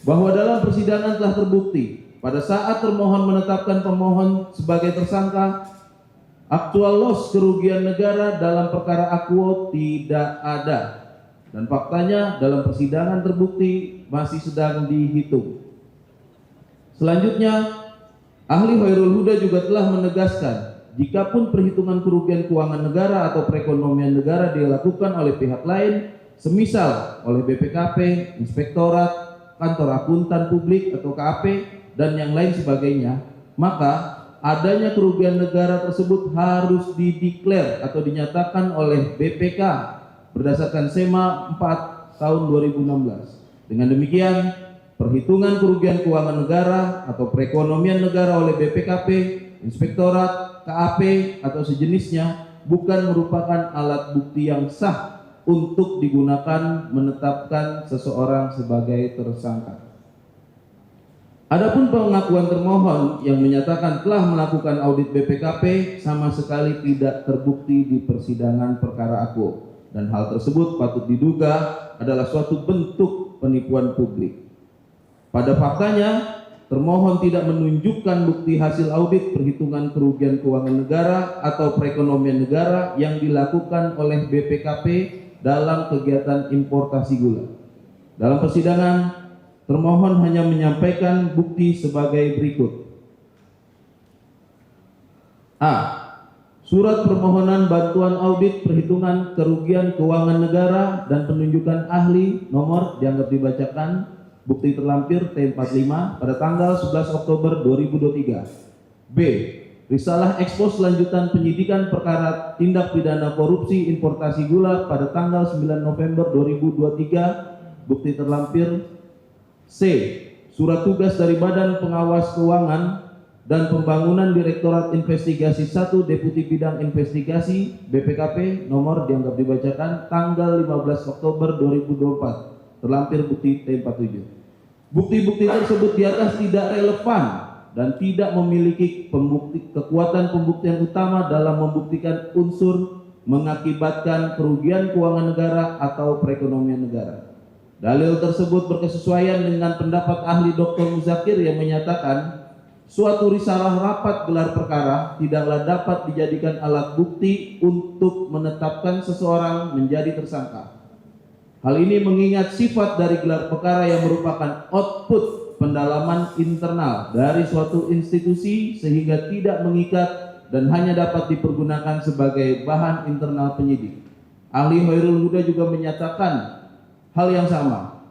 Bahwa dalam persidangan telah terbukti pada saat termohon menetapkan pemohon sebagai tersangka, actual loss kerugian negara dalam perkara akuo tidak ada dan faktanya dalam persidangan terbukti masih sedang dihitung. Selanjutnya, ahli Hoirul Huda juga telah menegaskan jikapun perhitungan kerugian keuangan negara atau perekonomian negara dilakukan oleh pihak lain, semisal oleh BPKP, Inspektorat, Kantor Akuntan Publik atau KAP, dan yang lain sebagainya, maka adanya kerugian negara tersebut harus dideklar atau dinyatakan oleh BPK berdasarkan SEMA 4 tahun 2016. Dengan demikian, perhitungan kerugian keuangan negara atau perekonomian negara oleh BPKP, Inspektorat, KAP atau sejenisnya bukan merupakan alat bukti yang sah untuk digunakan menetapkan seseorang sebagai tersangka. Adapun pengakuan termohon yang menyatakan telah melakukan audit BPKP sama sekali tidak terbukti di persidangan perkara akuo dan hal tersebut patut diduga adalah suatu bentuk penipuan publik. Pada faktanya, termohon tidak menunjukkan bukti hasil audit perhitungan kerugian keuangan negara atau perekonomian negara yang dilakukan oleh BPKP dalam kegiatan importasi gula. Dalam persidangan, termohon hanya menyampaikan bukti sebagai berikut. A. Surat permohonan bantuan audit perhitungan kerugian keuangan negara dan penunjukan ahli nomor dianggap dibacakan bukti terlampir T45 pada tanggal 11 Oktober 2023. B. Risalah ekspos lanjutan penyidikan perkara tindak pidana korupsi importasi gula pada tanggal 9 November 2023, bukti terlampir. C. Surat tugas dari Badan Pengawas Keuangan dan Pembangunan Direktorat Investigasi 1 Deputi Bidang Investigasi BPKP nomor dianggap dibacakan tanggal 15 Oktober 2024, terlampir bukti T47. Bukti-bukti tersebut di atas tidak relevan dan tidak memiliki kekuatan pembuktian utama dalam membuktikan unsur mengakibatkan kerugian keuangan negara atau perekonomian negara. Dalil tersebut berkesesuaian dengan pendapat ahli Dr. Muzakir yang menyatakan suatu risalah rapat gelar perkara tidaklah dapat dijadikan alat bukti untuk menetapkan seseorang menjadi tersangka. Hal ini mengingat sifat dari gelar perkara yang merupakan output pendalaman internal dari suatu institusi sehingga tidak mengikat dan hanya dapat dipergunakan sebagai bahan internal penyidik. Ahli Hoirul Huda juga menyatakan hal yang sama,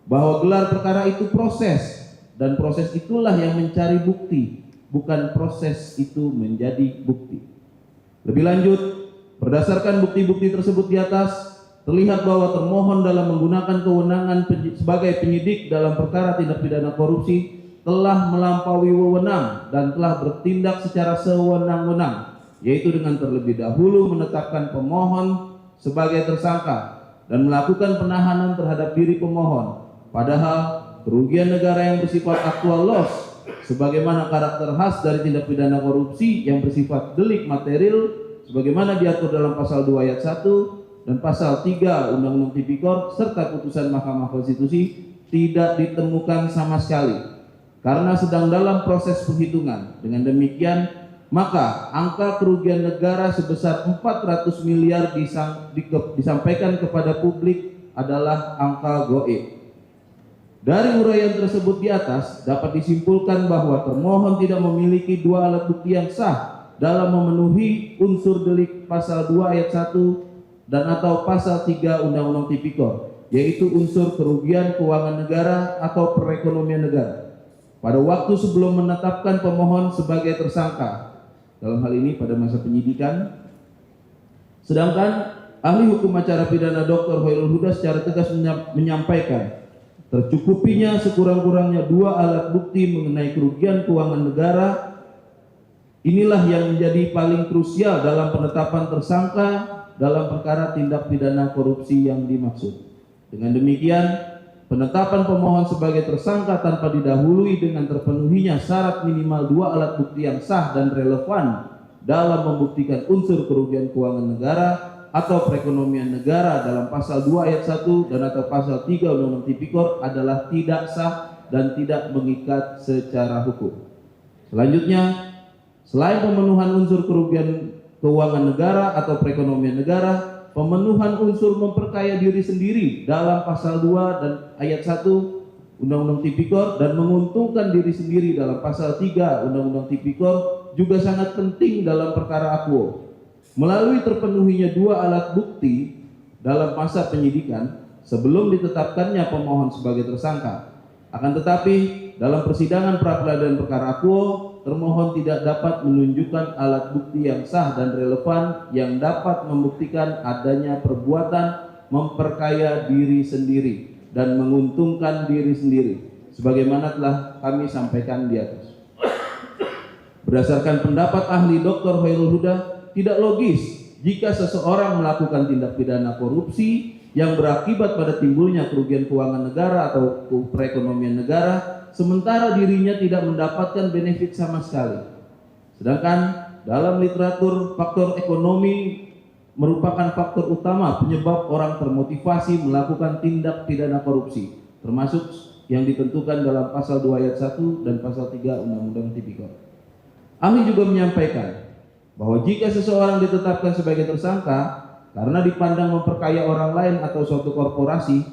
bahwa gelar perkara itu proses, dan proses itulah yang mencari bukti, bukan proses itu menjadi bukti. Lebih lanjut, berdasarkan bukti-bukti tersebut di atas, terlihat bahwa termohon dalam menggunakan kewenangan sebagai penyidik dalam perkara tindak pidana korupsi telah melampaui wewenang dan telah bertindak secara sewenang-wenang, yaitu dengan terlebih dahulu menetapkan pemohon sebagai tersangka dan melakukan penahanan terhadap diri pemohon, padahal kerugian negara yang bersifat actual loss sebagaimana karakter khas dari tindak pidana korupsi yang bersifat delik material sebagaimana diatur dalam pasal 2 ayat 1 dan pasal 3 Undang-Undang Tipikor serta putusan Mahkamah Konstitusi tidak ditemukan sama sekali karena sedang dalam proses penghitungan. Dengan demikian, maka angka kerugian negara sebesar 400 miliar disampaikan kepada publik adalah angka goib. Dari uraian tersebut di atas dapat disimpulkan bahwa termohon tidak memiliki dua alat bukti yang sah dalam memenuhi unsur delik pasal 2 ayat 1 dan atau pasal 3 Undang-Undang Tipikor, yaitu unsur kerugian keuangan negara atau perekonomian negara pada waktu sebelum menetapkan pemohon sebagai tersangka dalam hal ini pada masa penyidikan. Sedangkan ahli hukum acara pidana Dr. Hoirul Huda secara tegas menyampaikan tercukupinya sekurang-kurangnya dua alat bukti mengenai kerugian keuangan negara. Inilah yang menjadi paling krusial dalam penetapan tersangka dalam perkara tindak pidana korupsi yang dimaksud. Dengan demikian, penetapan pemohon sebagai tersangka tanpa didahului dengan terpenuhinya syarat minimal dua alat bukti yang sah dan relevan dalam membuktikan unsur kerugian keuangan negara atau perekonomian negara dalam pasal 2 ayat 1 dan atau pasal 3 Undang-Undang Tipikor adalah tidak sah dan tidak mengikat secara hukum. Selanjutnya, selain pemenuhan unsur kerugian keuangan negara atau perekonomian negara, pemenuhan unsur memperkaya diri sendiri dalam pasal 2 dan ayat 1 Undang-Undang Tipikor dan menguntungkan diri sendiri dalam pasal 3 Undang-Undang Tipikor juga sangat penting dalam perkara akuo. Melalui terpenuhinya dua alat bukti dalam masa penyidikan sebelum ditetapkannya pemohon sebagai tersangka. Akan tetapi dalam persidangan pra-peradilan perkara akuo, termohon tidak dapat menunjukkan alat bukti yang sah dan relevan yang dapat membuktikan adanya perbuatan memperkaya diri sendiri dan menguntungkan diri sendiri sebagaimana telah kami sampaikan di atas. Berdasarkan pendapat ahli Dr. Hoirul Huda, tidak logis jika seseorang melakukan tindak pidana korupsi yang berakibat pada timbulnya kerugian keuangan negara atau perekonomian negara, sementara dirinya tidak mendapatkan benefit sama sekali. Sedangkan dalam literatur faktor ekonomi merupakan faktor utama penyebab orang termotivasi melakukan tindak pidana korupsi, termasuk yang ditentukan dalam pasal 2 ayat 1 dan pasal 3 Undang-Undang Tipikor. Ahli juga menyampaikan bahwa jika seseorang ditetapkan sebagai tersangka karena dipandang memperkaya orang lain atau suatu korporasi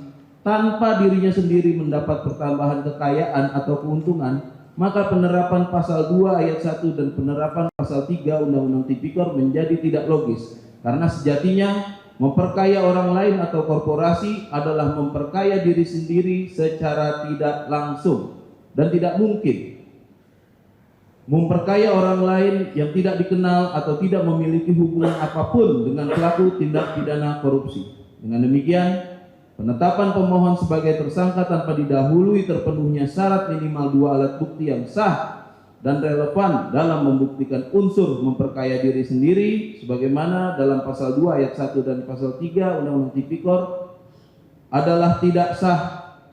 tanpa dirinya sendiri mendapat pertambahan kekayaan atau keuntungan, maka penerapan pasal 2 ayat 1 dan penerapan pasal 3 Undang-Undang Tipikor menjadi tidak logis karena sejatinya memperkaya orang lain atau korporasi adalah memperkaya diri sendiri secara tidak langsung dan tidak mungkin memperkaya orang lain yang tidak dikenal atau tidak memiliki hubungan apapun dengan pelaku tindak pidana korupsi. Dengan demikian, penetapan pemohon sebagai tersangka tanpa didahului terpenuhnya syarat minimal dua alat bukti yang sah dan relevan dalam membuktikan unsur memperkaya diri sendiri sebagaimana dalam pasal 2 ayat 1 dan pasal 3 Undang-Undang Tipikor adalah tidak sah,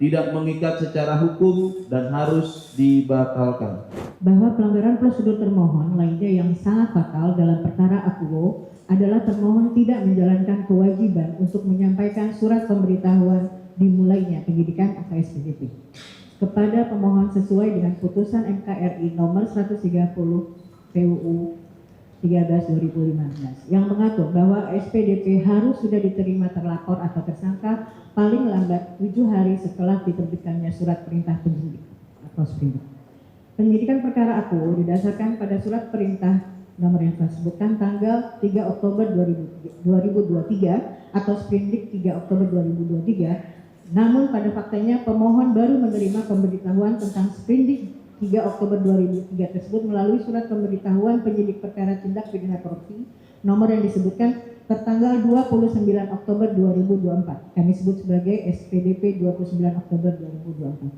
tidak mengikat secara hukum dan harus dibatalkan. Bahwa pelanggaran prosedur termohon lainnya yang sangat fatal dalam perkara akuo adalah termohon tidak menjalankan kewajiban untuk menyampaikan surat pemberitahuan dimulainya penyidikan AKSPDP kepada pemohon sesuai dengan putusan MKRI nomor 130 PUU 13/2015 yang mengatur bahwa SPDP harus sudah diterima terlapor atau tersangka paling lambat 7 hari setelah diterbitkannya surat perintah penyidik atau sprindik. Penyidikan perkara akuo didasarkan pada surat perintah nomor yang telah disebutkan tanggal 3 Oktober 2023 atau sprindik 3 Oktober 2023. Namun pada faktanya pemohon baru menerima pemberitahuan tentang sprindik 3 Oktober 2003 tersebut melalui surat pemberitahuan penyidik perkara tindak pidana korupsi nomor yang disebutkan tertanggal 29 Oktober 2024. Kami sebut sebagai SPDP 29 Oktober 2024.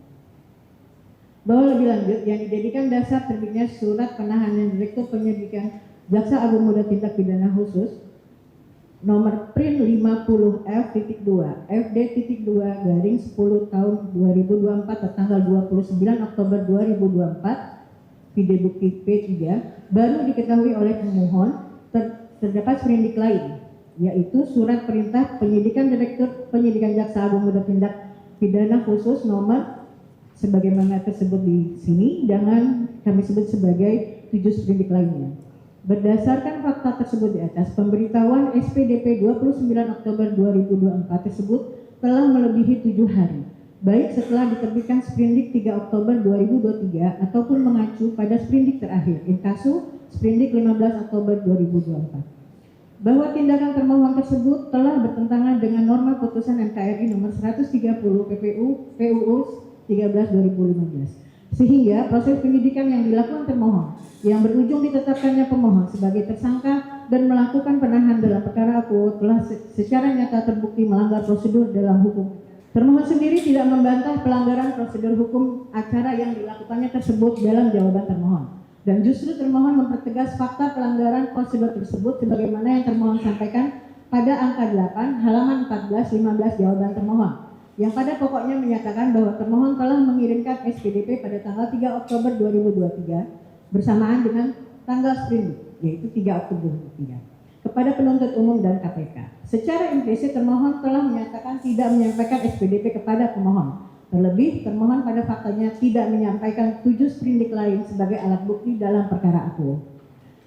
Bahwa lebih lanjut yang dijadikan dasar terbitnya surat penahanan Direktur Penyidikan Jaksa Agung Muda Tindak Pidana Khusus nomor PRIN 50F.2 FD.2 garing 10 tahun 2024 tertanggal 29 Oktober 2024 video bukti P3 baru diketahui oleh pemohon terdapat sprindik lain, yaitu surat perintah penyidikan Direktur Penyidikan Jaksa Agung Muda Tindak Pidana Khusus nomor sebagaimana tersebut di sini dengan kami sebut sebagai 7 sprindik lainnya. Berdasarkan fakta tersebut di atas, pemberitahuan SPDP 29 Oktober 2024 tersebut telah melebihi 7 hari, baik setelah diterbitkan sprindik 3 Oktober 2023 ataupun mengacu pada sprindik terakhir, inkasu sprindik 15 Oktober 2024. Bahwa tindakan termohon tersebut telah bertentangan dengan norma putusan MKRI nomor 130 PUU 13/2015. Sehingga proses penyidikan yang dilakukan termohon yang berujung ditetapkannya pemohon sebagai tersangka dan melakukan penahanan dalam perkara akuo telah secara nyata terbukti melanggar prosedur dalam hukum. Termohon sendiri tidak membantah pelanggaran prosedur hukum acara yang dilakukannya tersebut dalam jawaban termohon. Dan justru termohon mempertegas fakta pelanggaran prosedur tersebut sebagaimana yang termohon sampaikan pada angka 8 halaman 14-15 jawaban termohon, yang pada pokoknya menyatakan bahwa termohon telah mengirimkan SPDP pada tanggal 3 Oktober 2023 bersamaan dengan tanggal sprindik, yaitu 3 Oktober 2023 kepada penuntut umum dan KPK. Secara implisit termohon telah menyatakan tidak menyampaikan SPDP kepada pemohon. Terlebih, termohon pada faktanya tidak menyampaikan 7 sprindik lain sebagai alat bukti dalam perkara akuo.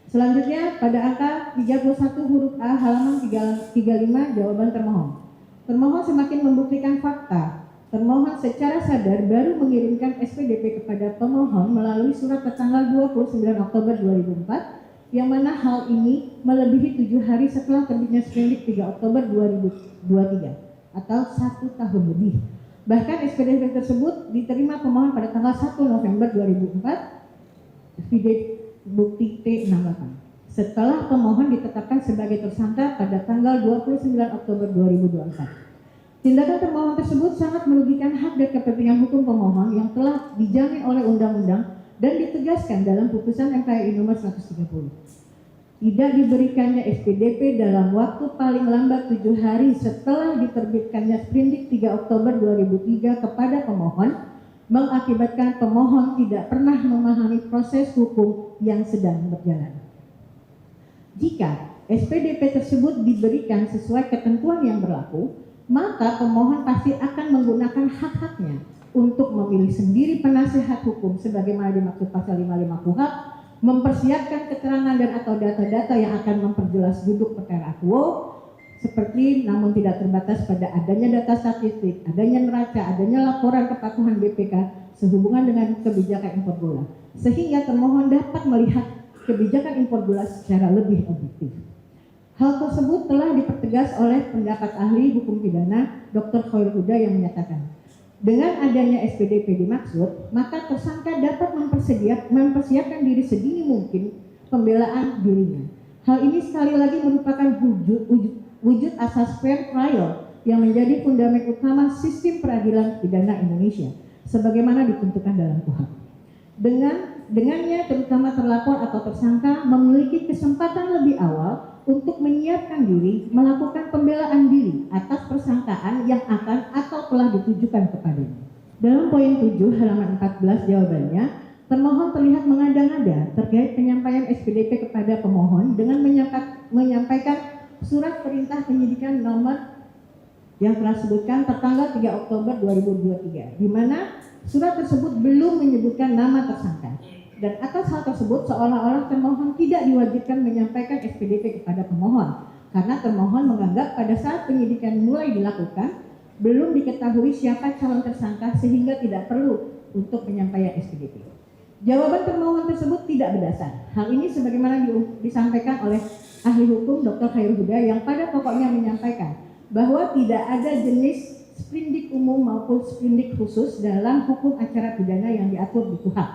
Selanjutnya, pada angka 31 huruf A halaman 35 jawaban termohon. Termohon semakin membuktikan fakta. Termohon secara sadar baru mengirimkan SPDP kepada pemohon melalui surat tertanggal 29 Oktober 2004, yang mana hal ini melebihi 7 hari setelah terbitnya sprindik 3 Oktober 2023 atau 1 tahun lebih. Bahkan SPDP tersebut diterima pemohon pada tanggal 1 November 2004 video bukti T68 setelah pemohon ditetapkan sebagai tersangka pada tanggal 29 Oktober 2024. Tindakan termohon tersebut sangat merugikan hak dan kepentingan hukum pemohon yang telah dijamin oleh undang-undang dan ditegaskan dalam putusan MKRI nomor 130. Tidak diberikannya SPDP dalam waktu paling lambat 7 hari setelah diterbitkannya sprindik 3 Oktober 2003 kepada pemohon mengakibatkan pemohon tidak pernah memahami proses hukum yang sedang berjalan. Jika SPDP tersebut diberikan sesuai ketentuan yang berlaku, maka pemohon pasti akan menggunakan hak-haknya untuk memilih sendiri penasehat hukum sebagaimana dimaksud pasal 55 KUHP, mempersiapkan keterangan dan atau data-data yang akan memperjelas duduk perkara akuo, seperti namun tidak terbatas pada adanya data statistik, adanya neraca, adanya laporan kepatuhan BPK sehubungan dengan kebijakan impor gula, sehingga termohon dapat melihat kebijakan impor gula secara lebih objektif. Hal tersebut telah dipertegas oleh pendapat ahli hukum pidana Dr. Khairul Huda yang menyatakan, dengan adanya SPDP dimaksud, maka tersangka dapat mempersiapkan diri sedini mungkin pembelaan dirinya. Hal ini sekali lagi merupakan wujud asas fair trial yang menjadi fundament utama sistem peradilan pidana Indonesia, sebagaimana ditentukan dalam KUHP. Dengannya terutama terlapor atau tersangka memiliki kesempatan lebih awal untuk menyiapkan diri melakukan pembelaan diri atas persangkaan yang akan atau telah ditujukan kepadanya. Dalam poin 7 halaman 14 jawabannya, termohon terlihat mengada-ngada terkait penyampaian SPDP kepada pemohon dengan menyampaikan surat perintah penyidikan nomor yang telah disebutkan tertanggal 3 Oktober 2023, di mana surat tersebut belum menyebutkan nama tersangka. Dan atas hal tersebut seolah-olah termohon tidak diwajibkan menyampaikan SPDP kepada pemohon karena termohon menganggap pada saat penyidikan mulai dilakukan belum diketahui siapa calon tersangka sehingga tidak perlu untuk penyampaian SPDP. Jawaban termohon tersebut tidak berdasar. Hal ini sebagaimana disampaikan oleh ahli hukum Dr. Khairul Huda yang pada pokoknya menyampaikan bahwa tidak ada jenis sprindik umum maupun sprindik khusus dalam hukum acara pidana yang diatur di KUHP.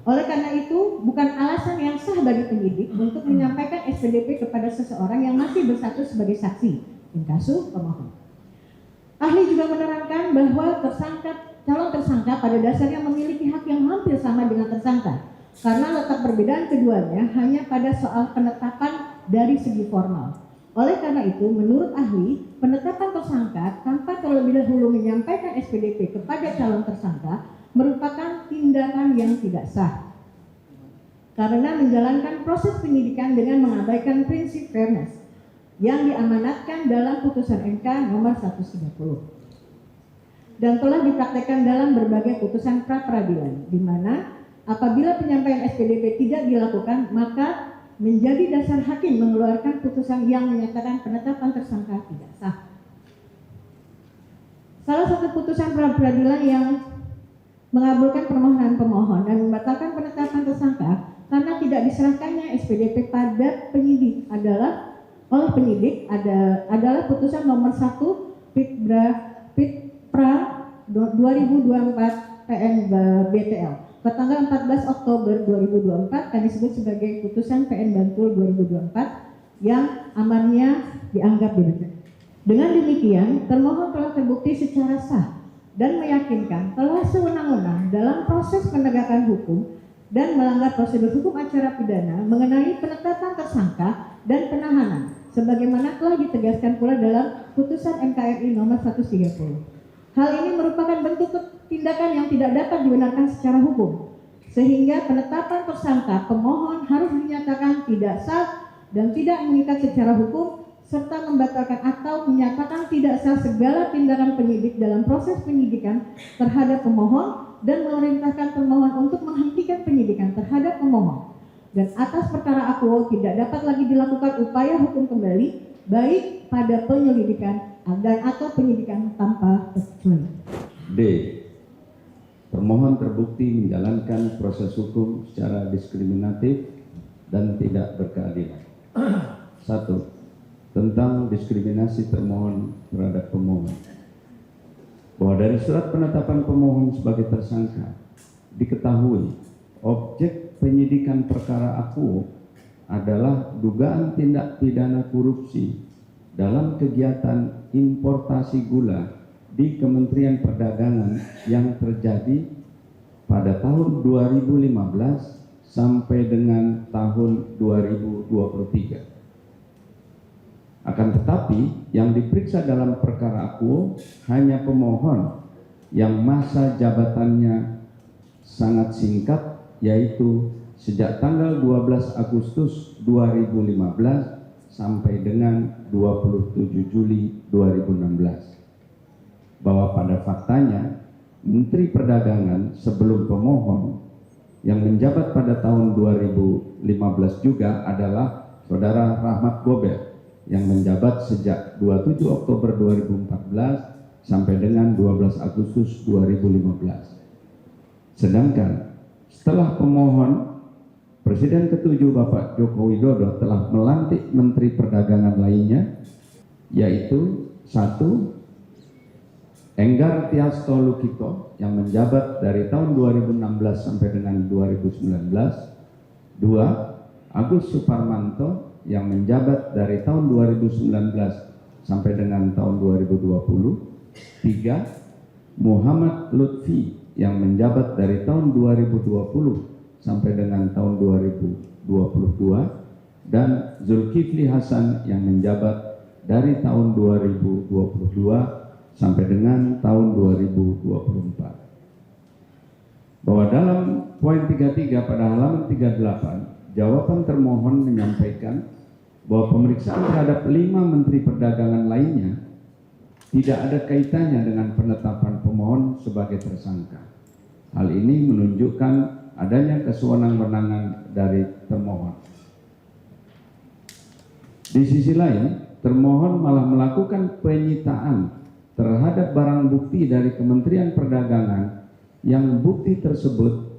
Oleh karena itu, bukan alasan yang sah bagi penyidik untuk menyampaikan SPDP kepada seseorang yang masih berstatus sebagai saksi, inkasu pemohon. Ahli juga menerangkan bahwa calon tersangka pada dasarnya memiliki hak yang hampir sama dengan tersangka, karena letak perbedaan keduanya hanya pada soal penetapan dari segi formal. Oleh karena itu, menurut ahli, penetapan tersangka tanpa terlebih dahulu menyampaikan SPDP kepada calon tersangka merupakan tindakan yang tidak sah, karena menjalankan proses penyidikan dengan mengabaikan prinsip fairness yang diamanatkan dalam putusan MK nomor 130 dan telah dipraktekkan dalam berbagai putusan pra-peradilan, di mana apabila penyampaian SPDP tidak dilakukan, maka menjadi dasar hakim mengeluarkan putusan yang menyatakan penetapan tersangka tidak sah. Salah satu putusan pra-peradilan yang mengabulkan permohonan pemohon dan membatalkan penetapan tersangka karena tidak diserahkannya SPDP pada penyidik adalah putusan nomor 1 Pra 2024 PN BTL pada 14 Oktober 2024 yang disebut sebagai putusan PN Bantul 2024 yang amarnya dianggap dibacakan. Dengan demikian, termohon telah terbukti secara sah dan meyakinkan telah sewenang-wenang dalam proses penegakan hukum dan melanggar prosedur hukum acara pidana mengenai penetapan tersangka dan penahanan sebagaimana telah ditegaskan pula dalam putusan MKRI nomor 130. Hal ini merupakan bentuk tindakan yang tidak dapat dibenarkan secara hukum, sehingga penetapan tersangka pemohon harus dinyatakan tidak sah dan tidak mengikat secara hukum, serta membatalkan atau menyatakan tidak sah segala tindakan penyidik dalam proses penyidikan terhadap pemohon dan memerintahkan pemohon untuk menghentikan penyidikan terhadap pemohon. Dan atas perkara akuo tidak dapat lagi dilakukan upaya hukum kembali baik pada penyelidikan dan atau penyidikan tanpa terkecuali. D. Termohon terbukti menjalankan proses hukum secara diskriminatif dan tidak berkeadilan. 1. Tentang diskriminasi termohon terhadap pemohon. Bahwa dari surat penetapan pemohon sebagai tersangka diketahui objek penyidikan perkara akuo adalah dugaan tindak pidana korupsi dalam kegiatan importasi gula di Kementerian Perdagangan yang terjadi pada tahun 2015 sampai dengan tahun 2023. Akan tetapi yang diperiksa dalam perkara akuo hanya pemohon yang masa jabatannya sangat singkat, yaitu sejak tanggal 12 Agustus 2015 sampai dengan 27 Juli 2016. Bahwa pada faktanya Menteri Perdagangan sebelum pemohon yang menjabat pada tahun 2015 juga adalah Saudara Rahmat Gober yang menjabat sejak 27 Oktober 2014 sampai dengan 12 Agustus 2015. Sedangkan setelah pemohon, Presiden ke-7 Bapak Joko Widodo telah melantik Menteri Perdagangan lainnya, yaitu 1. Enggar Tiasto Lukito yang menjabat dari tahun 2016 sampai dengan 2019. 2. Agus Suparmanto yang menjabat dari tahun 2019 sampai dengan tahun 2020. 3. Muhammad Lutfi yang menjabat dari tahun 2020 sampai dengan tahun 2022, dan Zulkifli Hasan yang menjabat dari tahun 2022 sampai dengan tahun 2024. Bahwa dalam poin 33 pada halaman 38, jawaban termohon menyampaikan bahwa pemeriksaan terhadap 5 Menteri Perdagangan lainnya tidak ada kaitannya dengan penetapan pemohon sebagai tersangka. Hal ini menunjukkan adanya kesewenang-wenangan dari termohon. Di sisi lain, termohon malah melakukan penyitaan terhadap barang bukti dari Kementerian Perdagangan yang bukti tersebut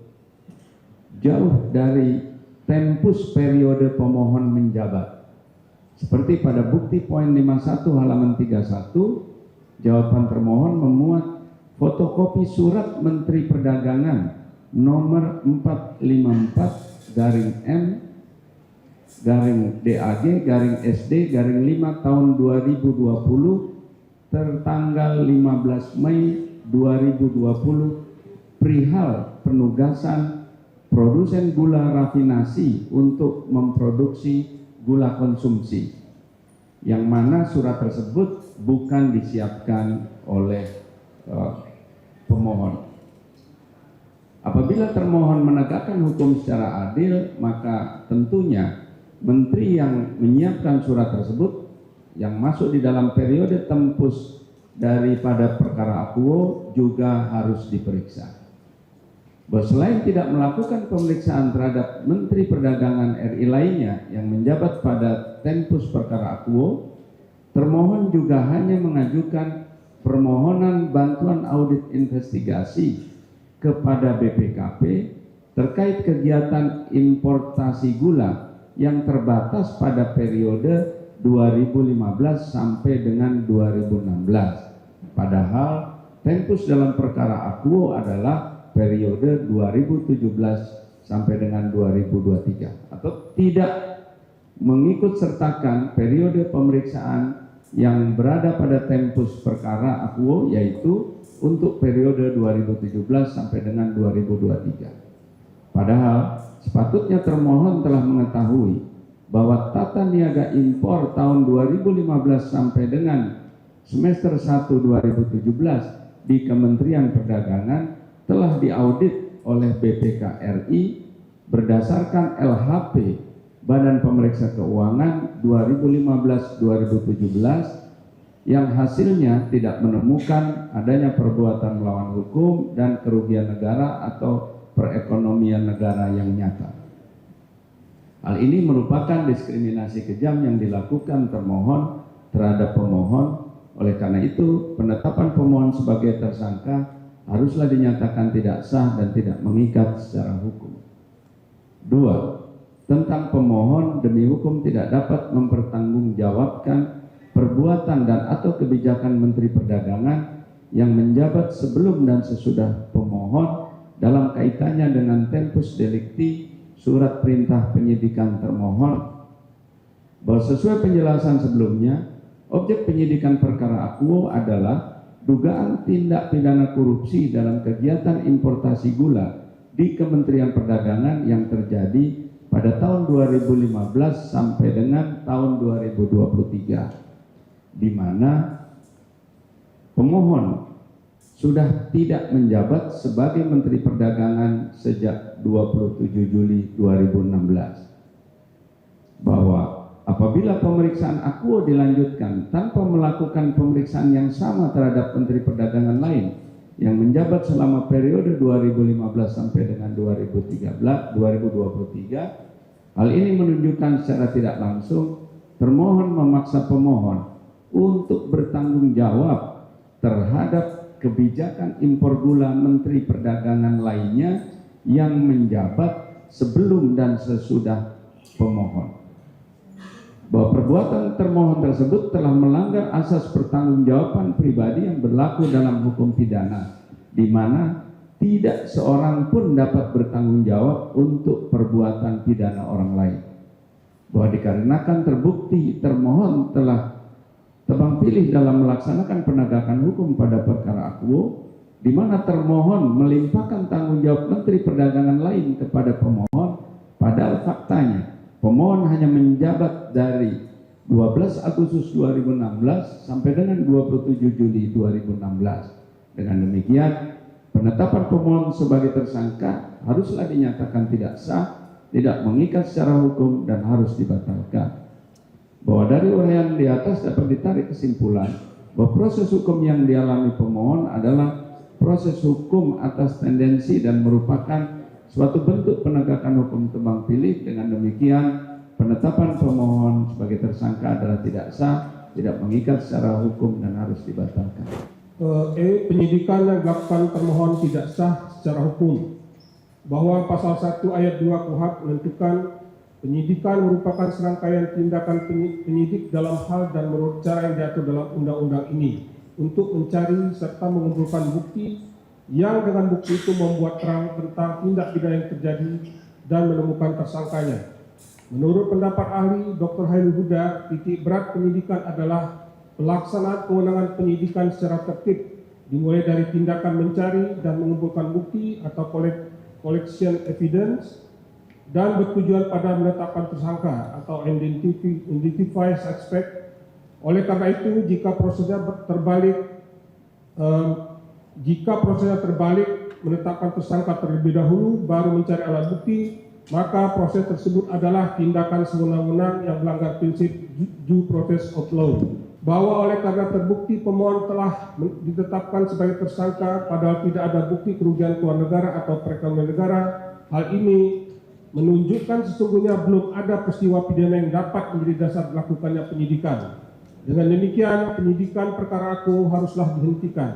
jauh dari tempus periode pemohon menjabat. Seperti pada bukti poin 51 halaman 31, jawaban termohon memuat fotokopi surat Menteri Perdagangan nomor 454-M/DAG/SD/5 tahun 2020 tertanggal 15 Mei 2020 perihal penugasan produsen gula rafinasi untuk memproduksi gula konsumsi, yang mana surat tersebut bukan disiapkan oleh pemohon. Apabila termohon menegakkan hukum secara adil, maka tentunya menteri yang menyiapkan surat tersebut yang masuk di dalam periode tempus daripada perkara akuo juga harus diperiksa. Bahwa selain tidak melakukan pemeriksaan terhadap Menteri Perdagangan RI lainnya yang menjabat pada tempus perkara akuo, termohon juga hanya mengajukan permohonan bantuan audit investigasi kepada BPKP terkait kegiatan importasi gula yang terbatas pada periode 2015 sampai dengan 2016. Padahal tempus dalam perkara akuo adalah periode 2017 sampai dengan 2023, atau tidak mengikut sertakan periode pemeriksaan yang berada pada tempus perkara akuo, yaitu untuk periode 2017 sampai dengan 2023. Padahal sepatutnya termohon telah mengetahui bahwa tata niaga impor tahun 2015 sampai dengan semester 1 2017 di Kementerian Perdagangan telah diaudit oleh BPK RI berdasarkan LHP Badan Pemeriksa Keuangan 2015-2017 yang hasilnya tidak menemukan adanya perbuatan melawan hukum dan kerugian negara atau perekonomian negara yang nyata. Hal ini merupakan diskriminasi kejam yang dilakukan termohon terhadap pemohon. Oleh karena itu, penetapan pemohon sebagai tersangka haruslah dinyatakan tidak sah dan tidak mengikat secara hukum. 2. Tentang pemohon demi hukum tidak dapat mempertanggungjawabkan perbuatan dan atau kebijakan Menteri Perdagangan yang menjabat sebelum dan sesudah pemohon dalam kaitannya dengan tempus delicti surat perintah penyidikan termohon, bahwa sesuai penjelasan sebelumnya, objek penyidikan perkara akuo adalah dugaan tindak pidana korupsi dalam kegiatan importasi gula di Kementerian Perdagangan yang terjadi pada tahun 2015 sampai dengan tahun 2023. Di mana pemohon sudah tidak menjabat sebagai Menteri Perdagangan sejak 27 Juli 2016. Bahwa apabila pemeriksaan akuo dilanjutkan tanpa melakukan pemeriksaan yang sama terhadap Menteri Perdagangan lain yang menjabat selama periode 2015 sampai dengan 2023, hal ini menunjukkan secara tidak langsung termohon memaksa pemohon untuk bertanggung jawab terhadap kebijakan impor gula Menteri Perdagangan lainnya yang menjabat sebelum dan sesudah pemohon. Bahwa perbuatan termohon tersebut telah melanggar asas pertanggungjawaban pribadi yang berlaku dalam hukum pidana, di mana tidak seorang pun dapat bertanggung jawab untuk perbuatan pidana orang lain. Bahwa dikarenakan terbukti termohon telah tebang pilih dalam melaksanakan penegakan hukum pada perkara akuo, di mana termohon melimpahkan tanggung jawab Menteri Perdagangan lain kepada pemohon, padahal faktanya pemohon hanya menjabat dari 12 Agustus 2016 sampai dengan 27 Juli 2016. Dengan demikian, penetapan pemohon sebagai tersangka haruslah dinyatakan tidak sah, tidak mengikat secara hukum, dan harus dibatalkan. Bahwa dari uraian di atas dapat ditarik kesimpulan bahwa proses hukum yang dialami pemohon adalah proses hukum atas tendensi dan merupakan suatu bentuk penegakan hukum tebang pilih. Dengan demikian, penetapan pemohon sebagai tersangka adalah tidak sah, tidak mengikat secara hukum, dan harus dibatalkan. Penyidikan yang dilakukan termohon tidak sah secara hukum. bahwa pasal 1 ayat 2 KUHP menentukan penyidikan merupakan serangkaian tindakan penyidik dalam hal dan menurut cara yang diatur dalam undang-undang ini untuk mencari serta mengumpulkan bukti yang dengan bukti itu membuat terang tentang tindak pidana yang terjadi dan menemukan tersangkanya. Menurut pendapat ahli Dr. Hairul Huda, titik berat penyidikan adalah pelaksanaan kewenangan penyidikan secara tertib, dimulai dari tindakan mencari dan mengumpulkan bukti atau collection evidence, dan bertujuan pada menetapkan tersangka atau identify suspect. Oleh karena itu, jika prosesnya terbalik, menetapkan tersangka terlebih dahulu baru mencari alat bukti, maka proses tersebut adalah tindakan sewenang-wenang yang melanggar prinsip due process of law. Bahwa oleh karena terbukti pemohon telah ditetapkan sebagai tersangka padahal tidak ada bukti kerugian keluarga negara atau perekonomian negara, hal ini menunjukkan sesungguhnya belum ada peristiwa pidana yang dapat menjadi dasar dilakukannya penyidikan. Dengan demikian, penyidikan perkara aku haruslah dihentikan,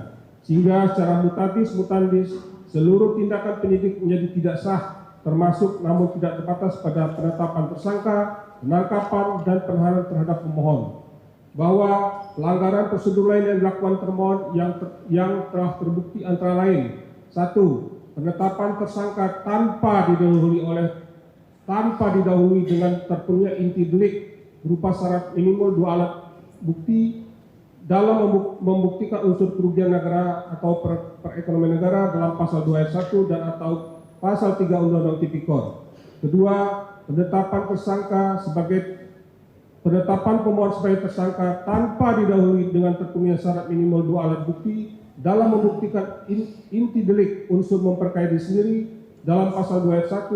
sehingga secara mutatis mutandis seluruh tindakan penyidik menjadi tidak sah, termasuk namun tidak terbatas pada penetapan tersangka, penangkapan, dan penahanan terhadap pemohon. Bahwa pelanggaran prosedur lain yang dilakukan termohon yang telah terbukti antara lain: 1. Penetapan tersangka tanpa didahului dengan terpenuhnya inti delik berupa syarat minimal 2 alat bukti dalam membuktikan unsur kerugian negara atau perekonomian negara dalam pasal 2 ayat 1 dan atau pasal 3 Undang-Undang Tipikor. Kedua, penetapan pemohon sebagai tersangka tanpa didahului dengan terpenuhnya syarat minimal 2 alat bukti dalam membuktikan inti delik unsur memperkaya diri sendiri dalam pasal 2 ayat 1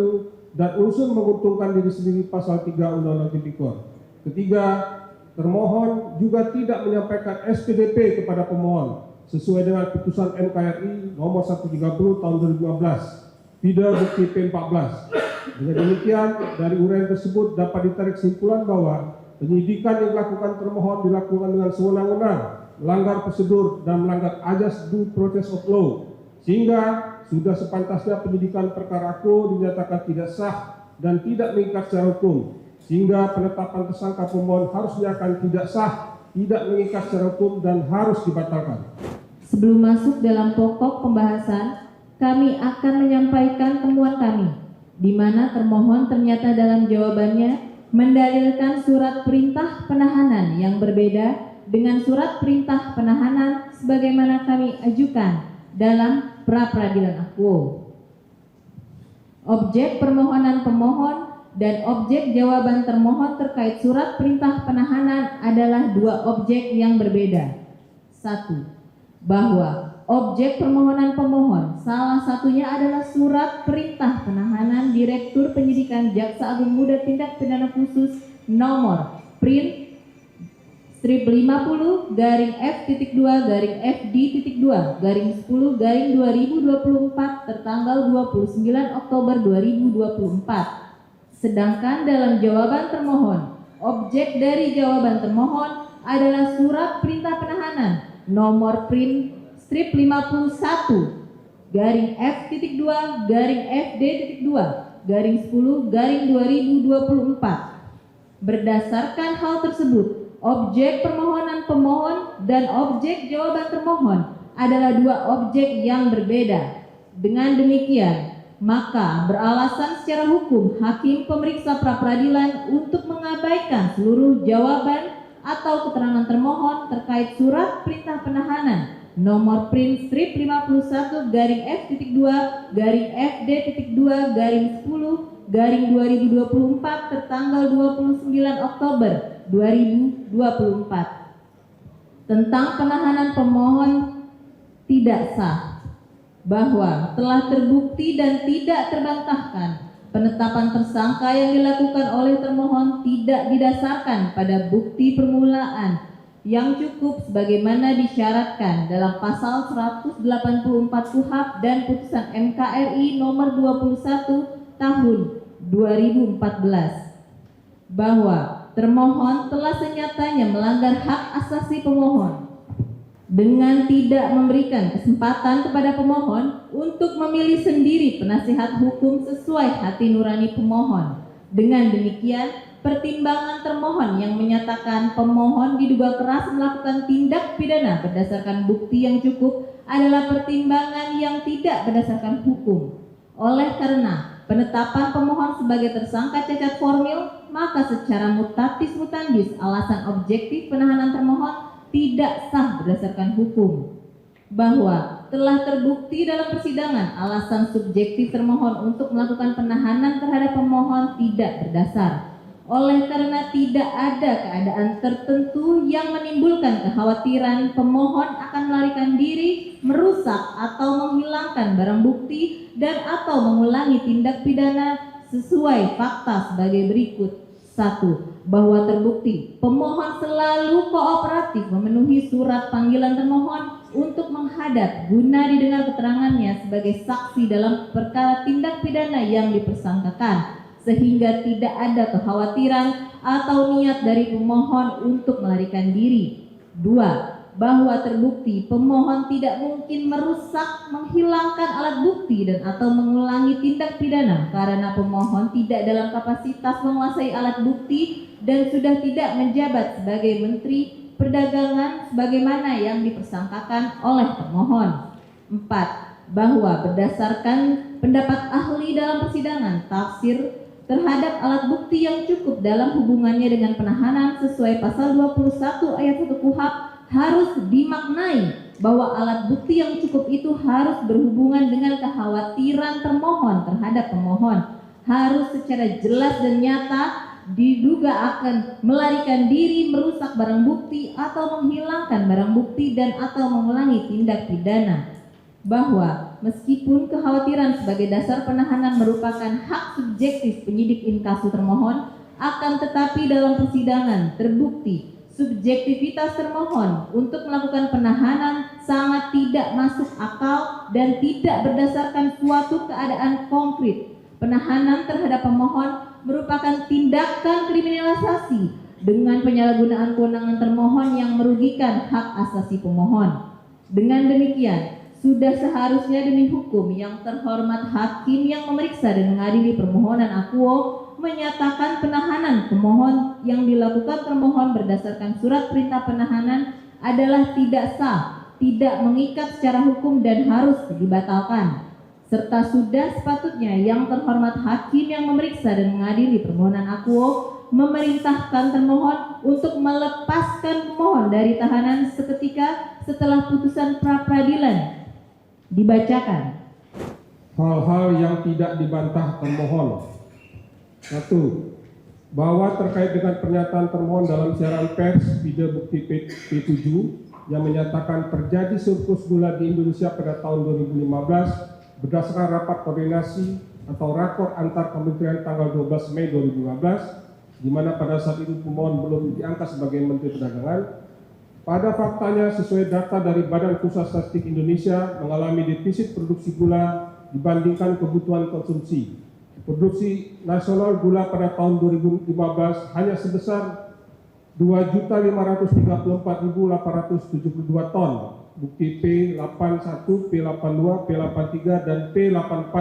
dan unsur menguntungkan diri sendiri pasal 3 Undang-Undang Tipikor. Ketiga, termohon juga tidak menyampaikan SPDP kepada pemohon sesuai dengan putusan MKRI nomor 130 tahun 2015, tidak bukti P14. Dengan demikian, dari uraian tersebut dapat ditarik kesimpulan bahwa penyidikan yang dilakukan termohon dilakukan dengan sewenang-wenang, melanggar prosedur dan melanggar azas due process of law, sehingga sudah sepantasnya penyidikan perkara aku dinyatakan tidak sah dan tidak mengikat secara hukum, sehingga penetapan tersangka pemohon harus dinyatakan tidak sah, tidak mengikat secara hukum, dan harus dibatalkan. Sebelum masuk dalam pokok pembahasan, kami akan menyampaikan temuan kami, di mana termohon ternyata dalam jawabannya mendalilkan surat perintah penahanan yang berbeda dengan surat perintah penahanan sebagaimana kami ajukan dalam pra-peradilan akuo. Objek permohonan pemohon dan objek jawaban termohon terkait surat perintah penahanan adalah 2 objek yang berbeda. 1. Bahwa objek permohonan pemohon salah satunya adalah surat perintah penahanan Direktur Penyidikan Jaksa Agung Muda Tindak Pidana Khusus nomor print strip 50-F.2-FD.2-10-2024 tertanggal 29 Oktober 2024. Sedangkan dalam jawaban termohon, objek dari jawaban termohon adalah surat perintah penahanan nomor print strip 51-F.2-FD.2-10-2024. Berdasarkan hal tersebut, objek permohonan pemohon dan objek jawaban termohon adalah 2 objek yang berbeda. Dengan demikian, maka beralasan secara hukum hakim pemeriksa pra-peradilan untuk mengabaikan seluruh jawaban atau keterangan termohon terkait surat perintah penahanan nomor print strip 51-F.2-FD.2-10-2024 tertanggal 29 Oktober 2024 tentang penahanan pemohon tidak sah, bahwa telah terbukti dan tidak terbantahkan penetapan tersangka yang dilakukan oleh termohon tidak didasarkan pada bukti permulaan yang cukup sebagaimana disyaratkan dalam pasal 184 KUHP dan putusan MKRI nomor 21 tahun 2014, bahwa termohon telah senyatanya melanggar hak asasi pemohon dengan tidak memberikan kesempatan kepada pemohon untuk memilih sendiri penasihat hukum sesuai hati nurani pemohon. Dengan demikian, pertimbangan termohon yang menyatakan pemohon diduga keras melakukan tindak pidana berdasarkan bukti yang cukup adalah pertimbangan yang tidak berdasarkan hukum. Oleh karena penetapan pemohon sebagai tersangka cacat formil, maka secara mutatis mutandis alasan objektif penahanan termohon tidak sah berdasarkan hukum. Bahwa telah terbukti dalam persidangan alasan subjektif termohon untuk melakukan penahanan terhadap pemohon tidak berdasar. Oleh karena tidak ada keadaan tertentu yang menimbulkan kekhawatiran pemohon akan melarikan diri, merusak atau menghilangkan barang bukti dan atau mengulangi tindak pidana sesuai fakta sebagai berikut. 1. Bahwa terbukti pemohon selalu kooperatif memenuhi surat panggilan termohon untuk menghadap guna didengar keterangannya sebagai saksi dalam perkara tindak pidana yang dipersangkakan, sehingga tidak ada kekhawatiran atau niat dari pemohon untuk melarikan diri. 2. Bahwa terbukti pemohon tidak mungkin merusak, menghilangkan alat bukti dan atau mengulangi tindak pidana karena pemohon tidak dalam kapasitas menguasai alat bukti dan sudah tidak menjabat sebagai Menteri Perdagangan sebagaimana yang dipersangkakan oleh termohon. 4. Bahwa berdasarkan pendapat ahli dalam persidangan, tafsir terhadap alat bukti yang cukup dalam hubungannya dengan penahanan sesuai pasal 21 ayat 1 KUHP harus dimaknai bahwa alat bukti yang cukup itu harus berhubungan dengan kekhawatiran termohon terhadap pemohon, harus secara jelas dan nyata diduga akan melarikan diri, merusak barang bukti atau menghilangkan barang bukti dan atau mengulangi tindak pidana. Bahwa meskipun kekhawatiran sebagai dasar penahanan merupakan hak subjektif penyidik inkasu termohon, akan tetapi dalam persidangan terbukti subjektivitas termohon untuk melakukan penahanan sangat tidak masuk akal dan tidak berdasarkan suatu keadaan konkret. Penahanan terhadap pemohon merupakan tindakan kriminalisasi dengan penyalahgunaan kewenangan termohon yang merugikan hak asasi pemohon. Dengan demikian, sudah seharusnya demi hukum yang terhormat hakim yang memeriksa dan mengadili permohonan akuo menyatakan penahanan pemohon yang dilakukan termohon berdasarkan surat perintah penahanan adalah tidak sah, tidak mengikat secara hukum dan harus dibatalkan. Serta sudah sepatutnya yang terhormat hakim yang memeriksa dan mengadili permohonan akuo memerintahkan termohon untuk melepaskan pemohon dari tahanan seketika setelah putusan pra-peradilan dibacakan. Hal-hal yang tidak dibantah termohon. 1. Bahwa terkait dengan pernyataan termohon dalam siaran pers video bukti P7 yang menyatakan terjadi surplus gula di Indonesia pada tahun 2015 berdasarkan rapat koordinasi atau rakor antar kementerian tanggal 12 Mei 2015, di mana pada saat itu pemohon belum diangkat sebagai Menteri Perdagangan. Pada faktanya, sesuai data dari Badan Pusat Statistik Indonesia, mengalami defisit produksi gula dibandingkan kebutuhan konsumsi. Produksi nasional gula pada tahun 2015 hanya sebesar 2.534.872 ton, bukti P81, P82, P83, dan P84.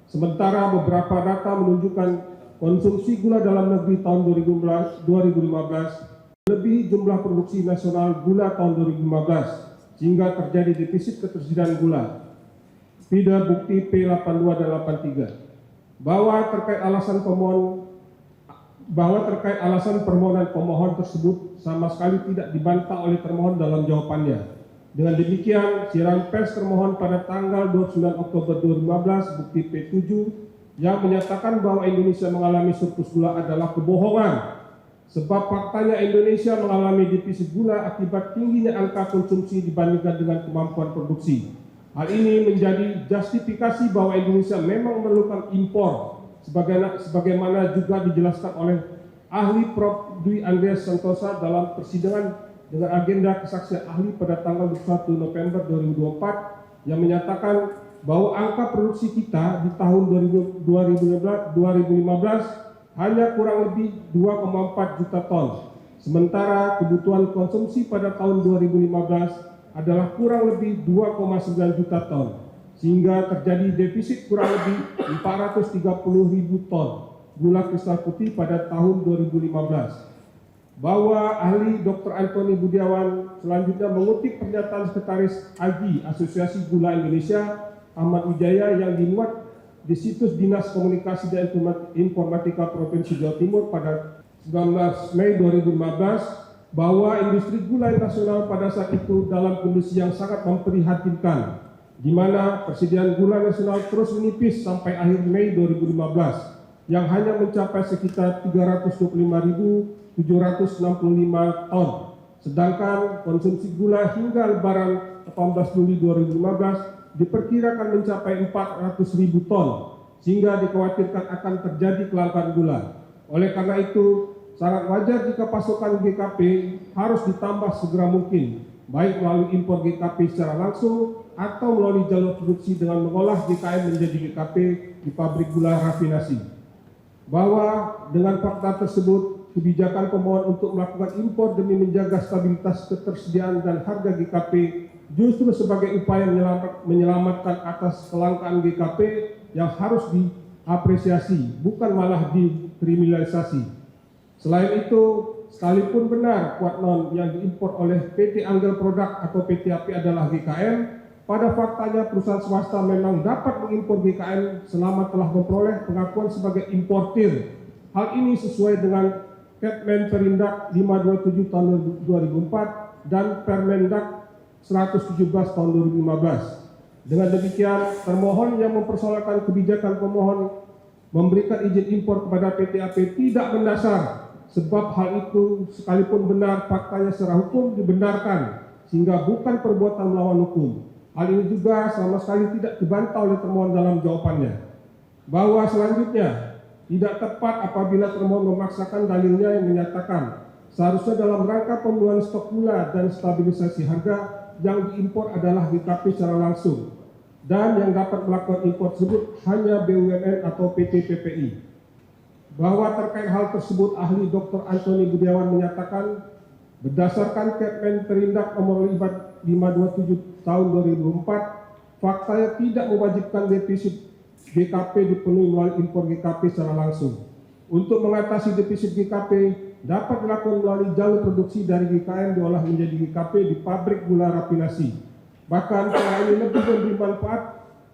Sementara beberapa data menunjukkan konsumsi gula dalam negeri tahun 2015 lebih jumlah produksi nasional gula tahun 2015, sehingga terjadi defisit ketersediaan gula. Tidak bukti P82 dan 83. Bahwa terkait alasan permohonan pemohon tersebut sama sekali tidak dibantah oleh termohon dalam jawabannya. Dengan demikian, siaran pers termohon pada tanggal 29 Oktober 2015 bukti P7 yang menyatakan bahwa Indonesia mengalami surplus gula adalah kebohongan. Sebab faktanya Indonesia mengalami defisit gula akibat tingginya angka konsumsi dibandingkan dengan kemampuan produksi. Hal ini menjadi justifikasi bahwa Indonesia memang memerlukan impor, sebagaimana juga dijelaskan oleh ahli Prof. Dwi Andreas Santosa dalam persidangan dengan agenda kesaksian ahli pada tanggal 21 November 2024 yang menyatakan bahwa angka produksi kita di tahun 2015 hanya kurang lebih 2,4 juta ton. Sementara kebutuhan konsumsi pada tahun 2015 adalah kurang lebih 2,9 juta ton, sehingga terjadi defisit kurang lebih 430.000 ton gula kristal putih pada tahun 2015. Bahwa ahli Dr. Antoni Budiawan selanjutnya mengutip pernyataan Sekretaris AGI Asosiasi Gula Indonesia Ahmad Wijaya yang dimuat di situs Dinas Komunikasi dan Informatika Provinsi Jawa Timur pada 19 Mei 2015 bahwa industri gula nasional pada saat itu dalam kondisi yang sangat memprihatinkan, di mana persediaan gula nasional terus menipis sampai akhir Mei 2015 yang hanya mencapai sekitar 325.765 ton, sedangkan konsumsi gula hingga Lebaran 18 Juli 2015 diperkirakan mencapai 400.000 ton, sehingga dikhawatirkan akan terjadi kelangkaan gula. Oleh karena itu, sangat wajar jika pasokan GKP harus ditambah segera mungkin, baik melalui impor GKP secara langsung atau melalui jalur produksi dengan mengolah GKM menjadi GKP di pabrik gula rafinasi. Bahwa dengan fakta tersebut, kebijakan pemohon untuk melakukan impor demi menjaga stabilitas ketersediaan dan harga GKP justru sebagai upaya menyelamatkan atas kelangkaan GKP yang harus diapresiasi, bukan malah dikriminalisasi. Selain itu, sekalipun benar kuat non yang diimpor oleh PT Anggel Produk atau PTAP adalah GKM, pada faktanya perusahaan swasta memang dapat mengimpor GKM selama telah memperoleh pengakuan sebagai importir. Hal ini sesuai dengan Permen Perindak 527 tahun 2004 dan Permendak 117 tahun 2015. Dengan demikian, termohon yang mempersoalkan kebijakan pemohon memberikan izin impor kepada PTAP tidak mendasar, sebab hal itu sekalipun benar faktanya secara hukum dibenarkan, sehingga bukan perbuatan melawan hukum. Hal ini juga sama sekali tidak dibantah oleh termohon dalam jawabannya. Bahwa selanjutnya, tidak tepat apabila termohon memaksakan dalilnya yang menyatakan seharusnya dalam rangka pemenuhan stok gula dan stabilisasi harga yang diimpor adalah GKP secara langsung, dan yang dapat melakukan impor tersebut hanya BUMN atau PT PPI. Bahwa terkait hal tersebut, ahli Dr. Antoni Budiawan menyatakan berdasarkan Permen Perindak nomor 527 tahun 2004, faktanya tidak mewajibkan defisit GKP dipenuhi melalui impor GKP secara langsung. Untuk mengatasi defisit GKP dapat dilakukan melalui jalur produksi dari GKM diolah menjadi GKP di pabrik gula rafinasi. Bahkan cara ini lebih memberi manfaat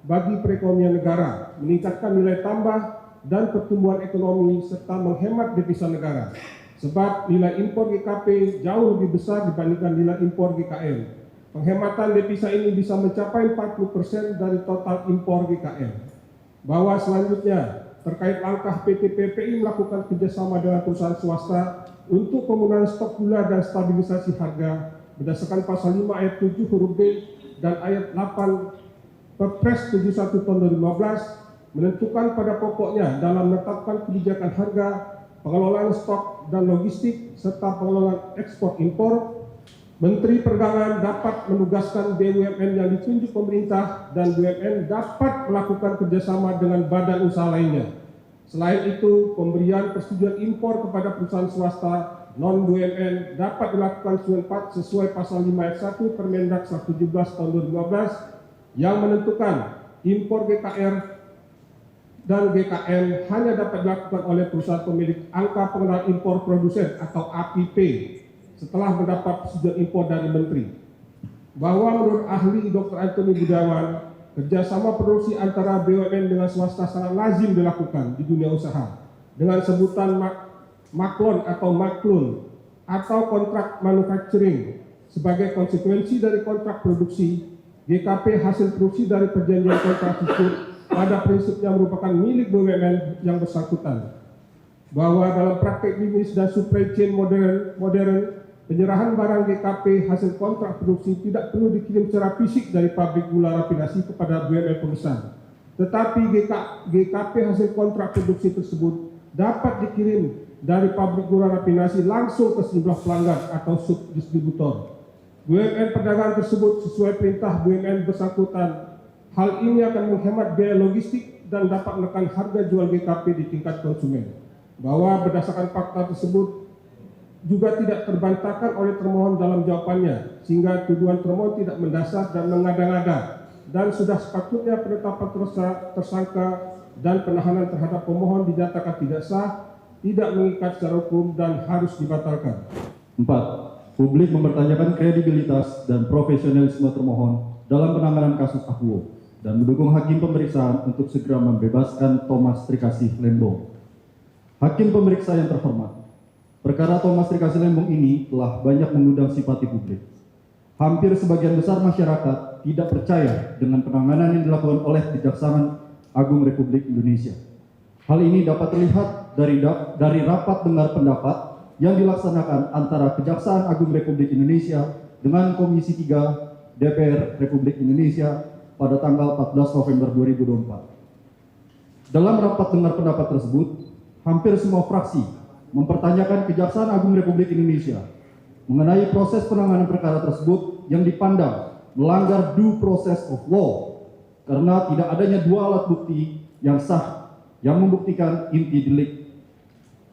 bagi perekonomian negara, meningkatkan nilai tambah dan pertumbuhan ekonomi serta menghemat devisa negara. Sebab nilai impor GKP jauh lebih besar dibandingkan nilai impor GKM. Penghematan devisa ini bisa mencapai 40% dari total impor GKM. Bahwa selanjutnya, terkait langkah PT PPI melakukan kerjasama dengan perusahaan swasta untuk pemenuhan stok gula dan stabilisasi harga berdasarkan pasal 5 ayat 7 huruf B dan ayat 8 Perpres 71 tahun 2015 menentukan pada pokoknya dalam menetapkan kebijakan harga, pengelolaan stok dan logistik serta pengelolaan ekspor impor, Menteri Perdagangan dapat menugaskan BUMN yang ditunjuk pemerintah dan BUMN dapat melakukan kerjasama dengan badan usaha lainnya. Selain itu, pemberian persetujuan impor kepada perusahaan swasta non-BUMN dapat dilakukan sesuai pasal 5 ayat 1 Permendak 117 tahun 2015 yang menentukan impor GKR dan GKM hanya dapat dilakukan oleh perusahaan pemilik angka pengenalan impor produsen atau APP setelah mendapat persetujuan impor dari Menteri. Bahwa menurut ahli Dr. Antoni Budiawan, kerjasama produksi antara BUMN dengan swasta sangat lazim dilakukan di dunia usaha dengan sebutan maklon atau maklun atau kontrak manufacturing. Sebagai konsekuensi dari kontrak produksi, GKP hasil produksi dari perjanjian kontrak tersebut pada prinsipnya merupakan milik BUMN yang bersangkutan. Bahwa dalam praktek bisnis dan supply chain modern, penyerahan barang GKP hasil kontrak produksi tidak perlu dikirim secara fisik dari pabrik gula rafinasi kepada BUMN pemesan. Tetapi GKP hasil kontrak produksi tersebut dapat dikirim dari pabrik gula rafinasi langsung ke sejumlah pelanggan atau subdistributor. BUMN perdagangan tersebut sesuai perintah BUMN bersangkutan. Hal ini akan menghemat biaya logistik dan dapat menekan harga jual GKP di tingkat konsumen. Bahwa berdasarkan fakta tersebut, juga tidak terbantahkan oleh termohon dalam jawabannya, sehingga tuduhan termohon tidak mendasar dan mengada-ngada, dan sudah sepatutnya penetapan tersangka dan penahanan terhadap pemohon dinyatakan tidak sah, tidak mengikat secara hukum, dan harus dibatalkan. 4. Publik mempertanyakan kredibilitas dan profesionalisme termohon dalam penanganan kasus Akuo dan mendukung hakim pemeriksaan untuk segera membebaskan Thomas Trikasih Lembong. Hakim pemeriksa yang terhormat, perkara Thomas Trikasih Lembong ini telah banyak mengundang simpati publik. Hampir sebagian besar masyarakat tidak percaya dengan penanganan yang dilakukan oleh Kejaksaan Agung Republik Indonesia. Hal ini dapat terlihat dari rapat dengar pendapat yang dilaksanakan antara Kejaksaan Agung Republik Indonesia dengan Komisi 3 DPR Republik Indonesia pada tanggal 14 November 2024. Dalam rapat dengar pendapat tersebut, hampir semua fraksi mempertanyakan Kejaksaan Agung Republik Indonesia mengenai proses penanganan perkara tersebut yang dipandang melanggar due process of law karena tidak adanya dua alat bukti yang sah yang membuktikan inti delik,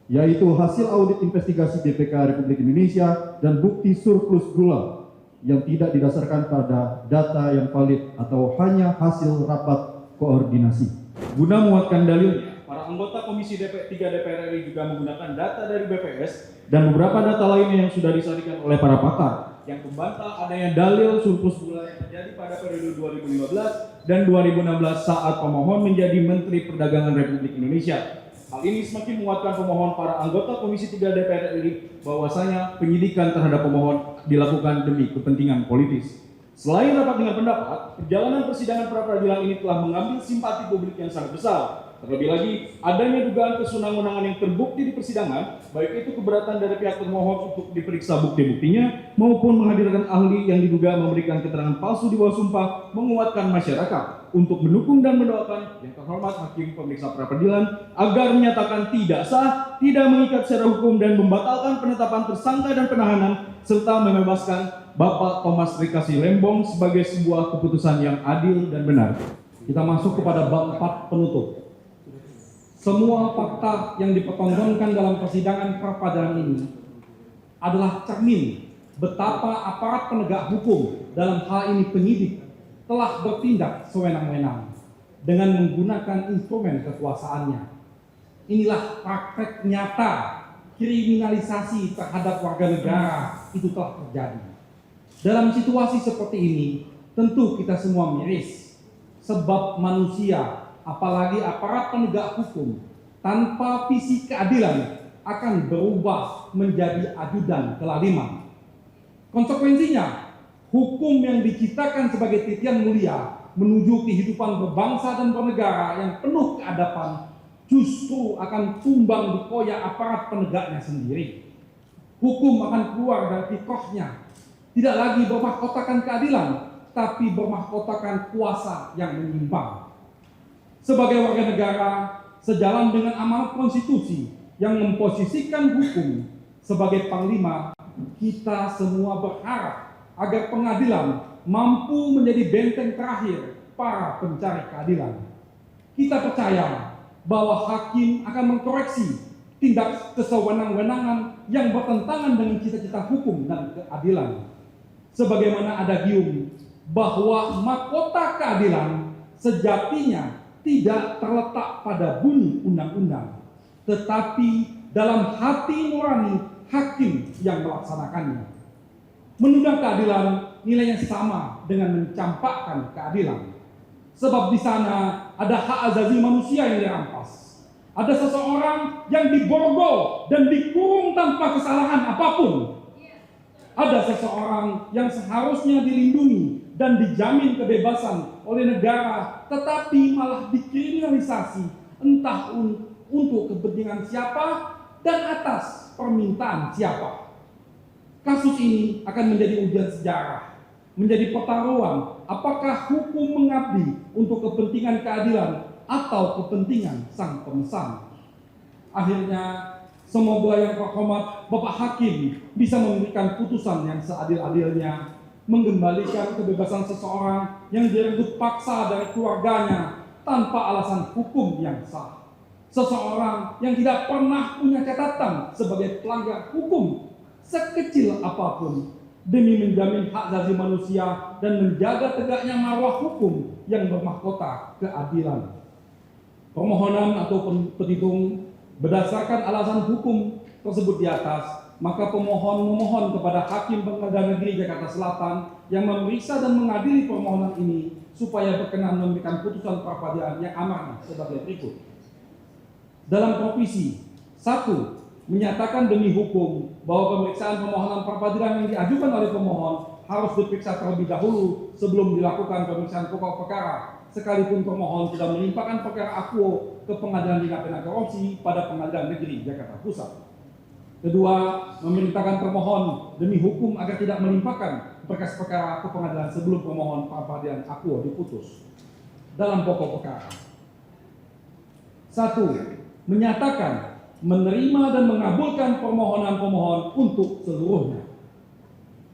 yaitu hasil audit investigasi BPK Republik Indonesia dan bukti surplus gula yang tidak didasarkan pada data yang valid atau hanya hasil rapat koordinasi. Guna menguatkan dalilnya, para anggota Komisi 3 DPR RI juga menggunakan data dari BPS dan beberapa data lainnya yang sudah disajikan oleh para pakar yang membantah adanya dalil surplus gula yang terjadi pada periode 2015 dan 2016 saat pemohon menjadi Menteri Perdagangan Republik Indonesia. Hal ini semakin menguatkan pemohon para anggota Komisi 3 DPR RI bahwasanya penyidikan terhadap pemohon dilakukan demi kepentingan politis. Selain rapat dengan pendapat, perjalanan persidangan pra-peradilan ini telah mengambil simpati publik yang sangat besar. Terlebih lagi, adanya dugaan kesenang-wenangan yang terbukti di persidangan, baik itu keberatan dari pihak termohon untuk diperiksa bukti-buktinya, maupun menghadirkan ahli yang diduga memberikan keterangan palsu di bawah sumpah, menguatkan masyarakat untuk mendukung dan mendoakan yang terhormat hakim pemeriksa pra-peradilan agar menyatakan tidak sah, tidak mengikat secara hukum, dan membatalkan penetapan tersangka dan penahanan, serta membebaskan Bapak Thomas Trikasih Lembong sebagai sebuah keputusan yang adil dan benar. Kita masuk kepada bab 4 penutup. Semua fakta yang dipertontonkan dalam persidangan pra-peradilan ini adalah cermin betapa aparat penegak hukum, dalam hal ini penyidik, telah bertindak sewenang-wenang dengan menggunakan instrumen kekuasaannya. Inilah praktek nyata kriminalisasi terhadap warga negara itu telah terjadi. Dalam situasi seperti ini, tentu kita semua miris, sebab manusia, apalagi aparat penegak hukum, tanpa visi keadilan akan berubah menjadi ajudan kelaliman. Konsekuensinya, hukum yang diciptakan sebagai titian mulia menuju kehidupan berbangsa dan bernegara yang penuh keadaban justru akan tumbang di koyak aparat penegaknya sendiri. Hukum akan keluar dari fitrahnya, tidak lagi bermahkotakan keadilan, tapi bermahkotakan kuasa yang menyimpang. Sebagai warga negara, sejalan dengan amanat konstitusi yang memposisikan hukum sebagai panglima, kita semua berharap agar pengadilan mampu menjadi benteng terakhir para pencari keadilan. Kita percaya bahwa hakim akan mengkoreksi tindak kesewenang-wenangan yang bertentangan dengan cita-cita hukum dan keadilan. Sebagaimana adagium bahwa mahkota keadilan sejatinya tidak terletak pada bunyi undang-undang, tetapi dalam hati nurani hakim yang melaksanakannya. Menunda keadilan nilainya sama dengan mencampakkan keadilan. Sebab di sana ada hak azazi manusia yang dirampas. Ada seseorang yang diborgol dan dikurung tanpa kesalahan apapun. Ada seseorang yang seharusnya dilindungi dan dijamin kebebasan oleh negara, tetapi malah dikriminalisasi entah untuk kepentingan siapa dan atas permintaan siapa. Kasus ini akan menjadi ujian sejarah, menjadi pertaruhan apakah hukum mengabdi untuk kepentingan keadilan atau kepentingan sang pemesan. Akhirnya, semoga yang terhormat Bapak Hakim bisa memberikan putusan yang seadil-adilnya, mengembalikan kebebasan seseorang yang direnggut paksa dari keluarganya tanpa alasan hukum yang sah. Seseorang yang tidak pernah punya catatan sebagai pelanggar hukum sekecil apapun demi menjamin hak asasi manusia dan menjaga tegaknya marwah hukum yang bermahkota keadilan. Permohonan atau petitum berdasarkan alasan hukum tersebut di atas, maka pemohon memohon kepada Hakim Pengadilan Negeri Jakarta Selatan yang memeriksa dan mengadili permohonan ini supaya berkenan memberikan putusan pra-peradilan yang amanah sebagai berikut. Dalam provisi 1. Menyatakan demi hukum bahwa pemeriksaan permohonan pra-peradilan yang diajukan oleh pemohon harus diperiksa terlebih dahulu sebelum dilakukan pemeriksaan pokok perkara, sekalipun pemohon sudah melimpahkan perkara akuo ke Pengadilan Tindak Pidana Korupsi pada Pengadilan Negeri Jakarta Pusat. Kedua, memerintahkan termohon demi hukum agar tidak melimpahkan berkas perkara ke pengadilan sebelum pemohon pra-peradilan akuo diputus. Dalam pokok perkara 1. Menyatakan menerima dan mengabulkan permohonan pemohon untuk seluruhnya.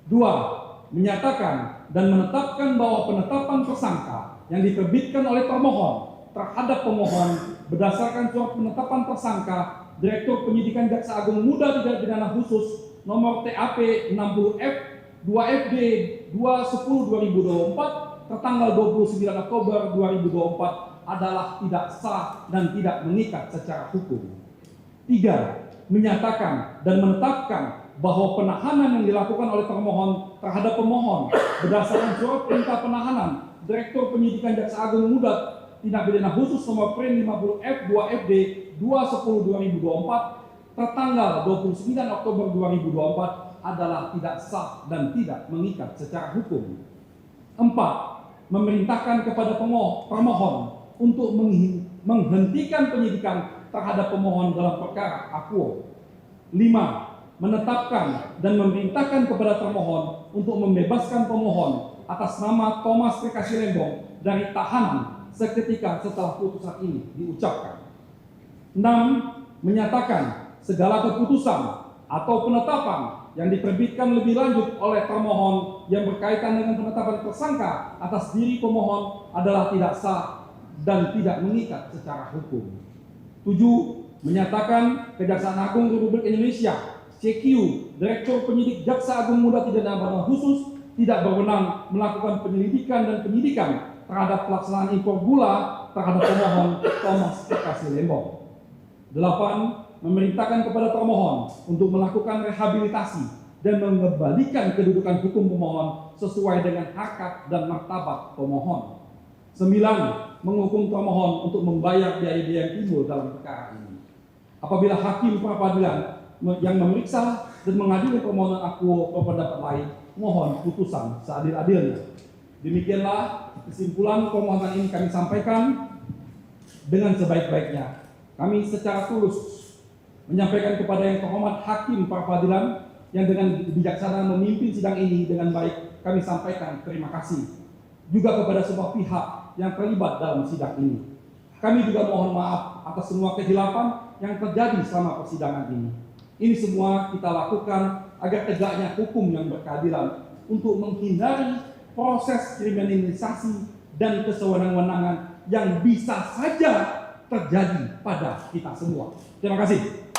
2. Menyatakan dan menetapkan bahwa penetapan tersangka yang diterbitkan oleh termohon terhadap pemohon berdasarkan surat penetapan tersangka Direktur Penyidikan Jaksa Agung Muda Tindak Pidana Khusus nomor TAP 60F 2FD 210/2024 tertanggal 29 Oktober 2024 adalah tidak sah dan tidak mengikat secara hukum. 3. Menyatakan dan menetapkan bahwa penahanan yang dilakukan oleh termohon terhadap pemohon berdasarkan surat perintah penahanan Direktur Penyidikan Jaksa Agung Muda Tindak Pidana Khusus nomor PRIN 50F 2FD 210/2024 tertanggal 29 Oktober 2024 adalah tidak sah dan tidak mengikat secara hukum. 4. Memerintahkan kepada pemohon untuk menghentikan penyidikan terhadap pemohon dalam perkara akuo. 5. Menetapkan dan memerintahkan kepada termohon untuk membebaskan pemohon atas nama Thomas Trikasih Lembong dari tahanan seketika setelah putusan ini diucapkan. 6. Menyatakan segala keputusan atau penetapan yang diterbitkan lebih lanjut oleh termohon yang berkaitan dengan penetapan tersangka atas diri pemohon adalah tidak sah dan tidak mengikat secara hukum. 7. Menyatakan Kejaksaan Agung Republik Indonesia CQ Direktur Penyidik Jaksa Agung Muda Tindak Pidana Khusus tidak berwenang melakukan penyelidikan dan penyidikan terhadap pelaksanaan impor gula terhadap pemohon Thomas Trikasih Lembong. 8. Memerintahkan kepada termohon untuk melakukan rehabilitasi dan mengembalikan kedudukan hukum pemohon sesuai dengan harkat dan martabat pemohon. 9. Menghukum termohon untuk membayar biaya-biaya yang timbul dalam perkara ini. Apabila hakim pra-peradilan yang memeriksa dan mengadili permohonan akuo berpendapat lain, mohon putusan seadil-adilnya. Demikianlah kesimpulan permohonan ini kami sampaikan dengan sebaik-baiknya. Kami secara tulus menyampaikan kepada yang terhormat hakim pra-peradilan yang dengan bijaksana memimpin sidang ini dengan baik, kami sampaikan terima kasih. Juga kepada semua pihak yang terlibat dalam sidang ini. Kami juga mohon maaf atas semua kehilapan yang terjadi selama persidangan ini. Ini semua kita lakukan agar tegaknya hukum yang berkeadilan untuk menghindari proses kriminalisasi dan kesewenang-wenangan yang bisa saja terjadi pada kita semua. Terima kasih.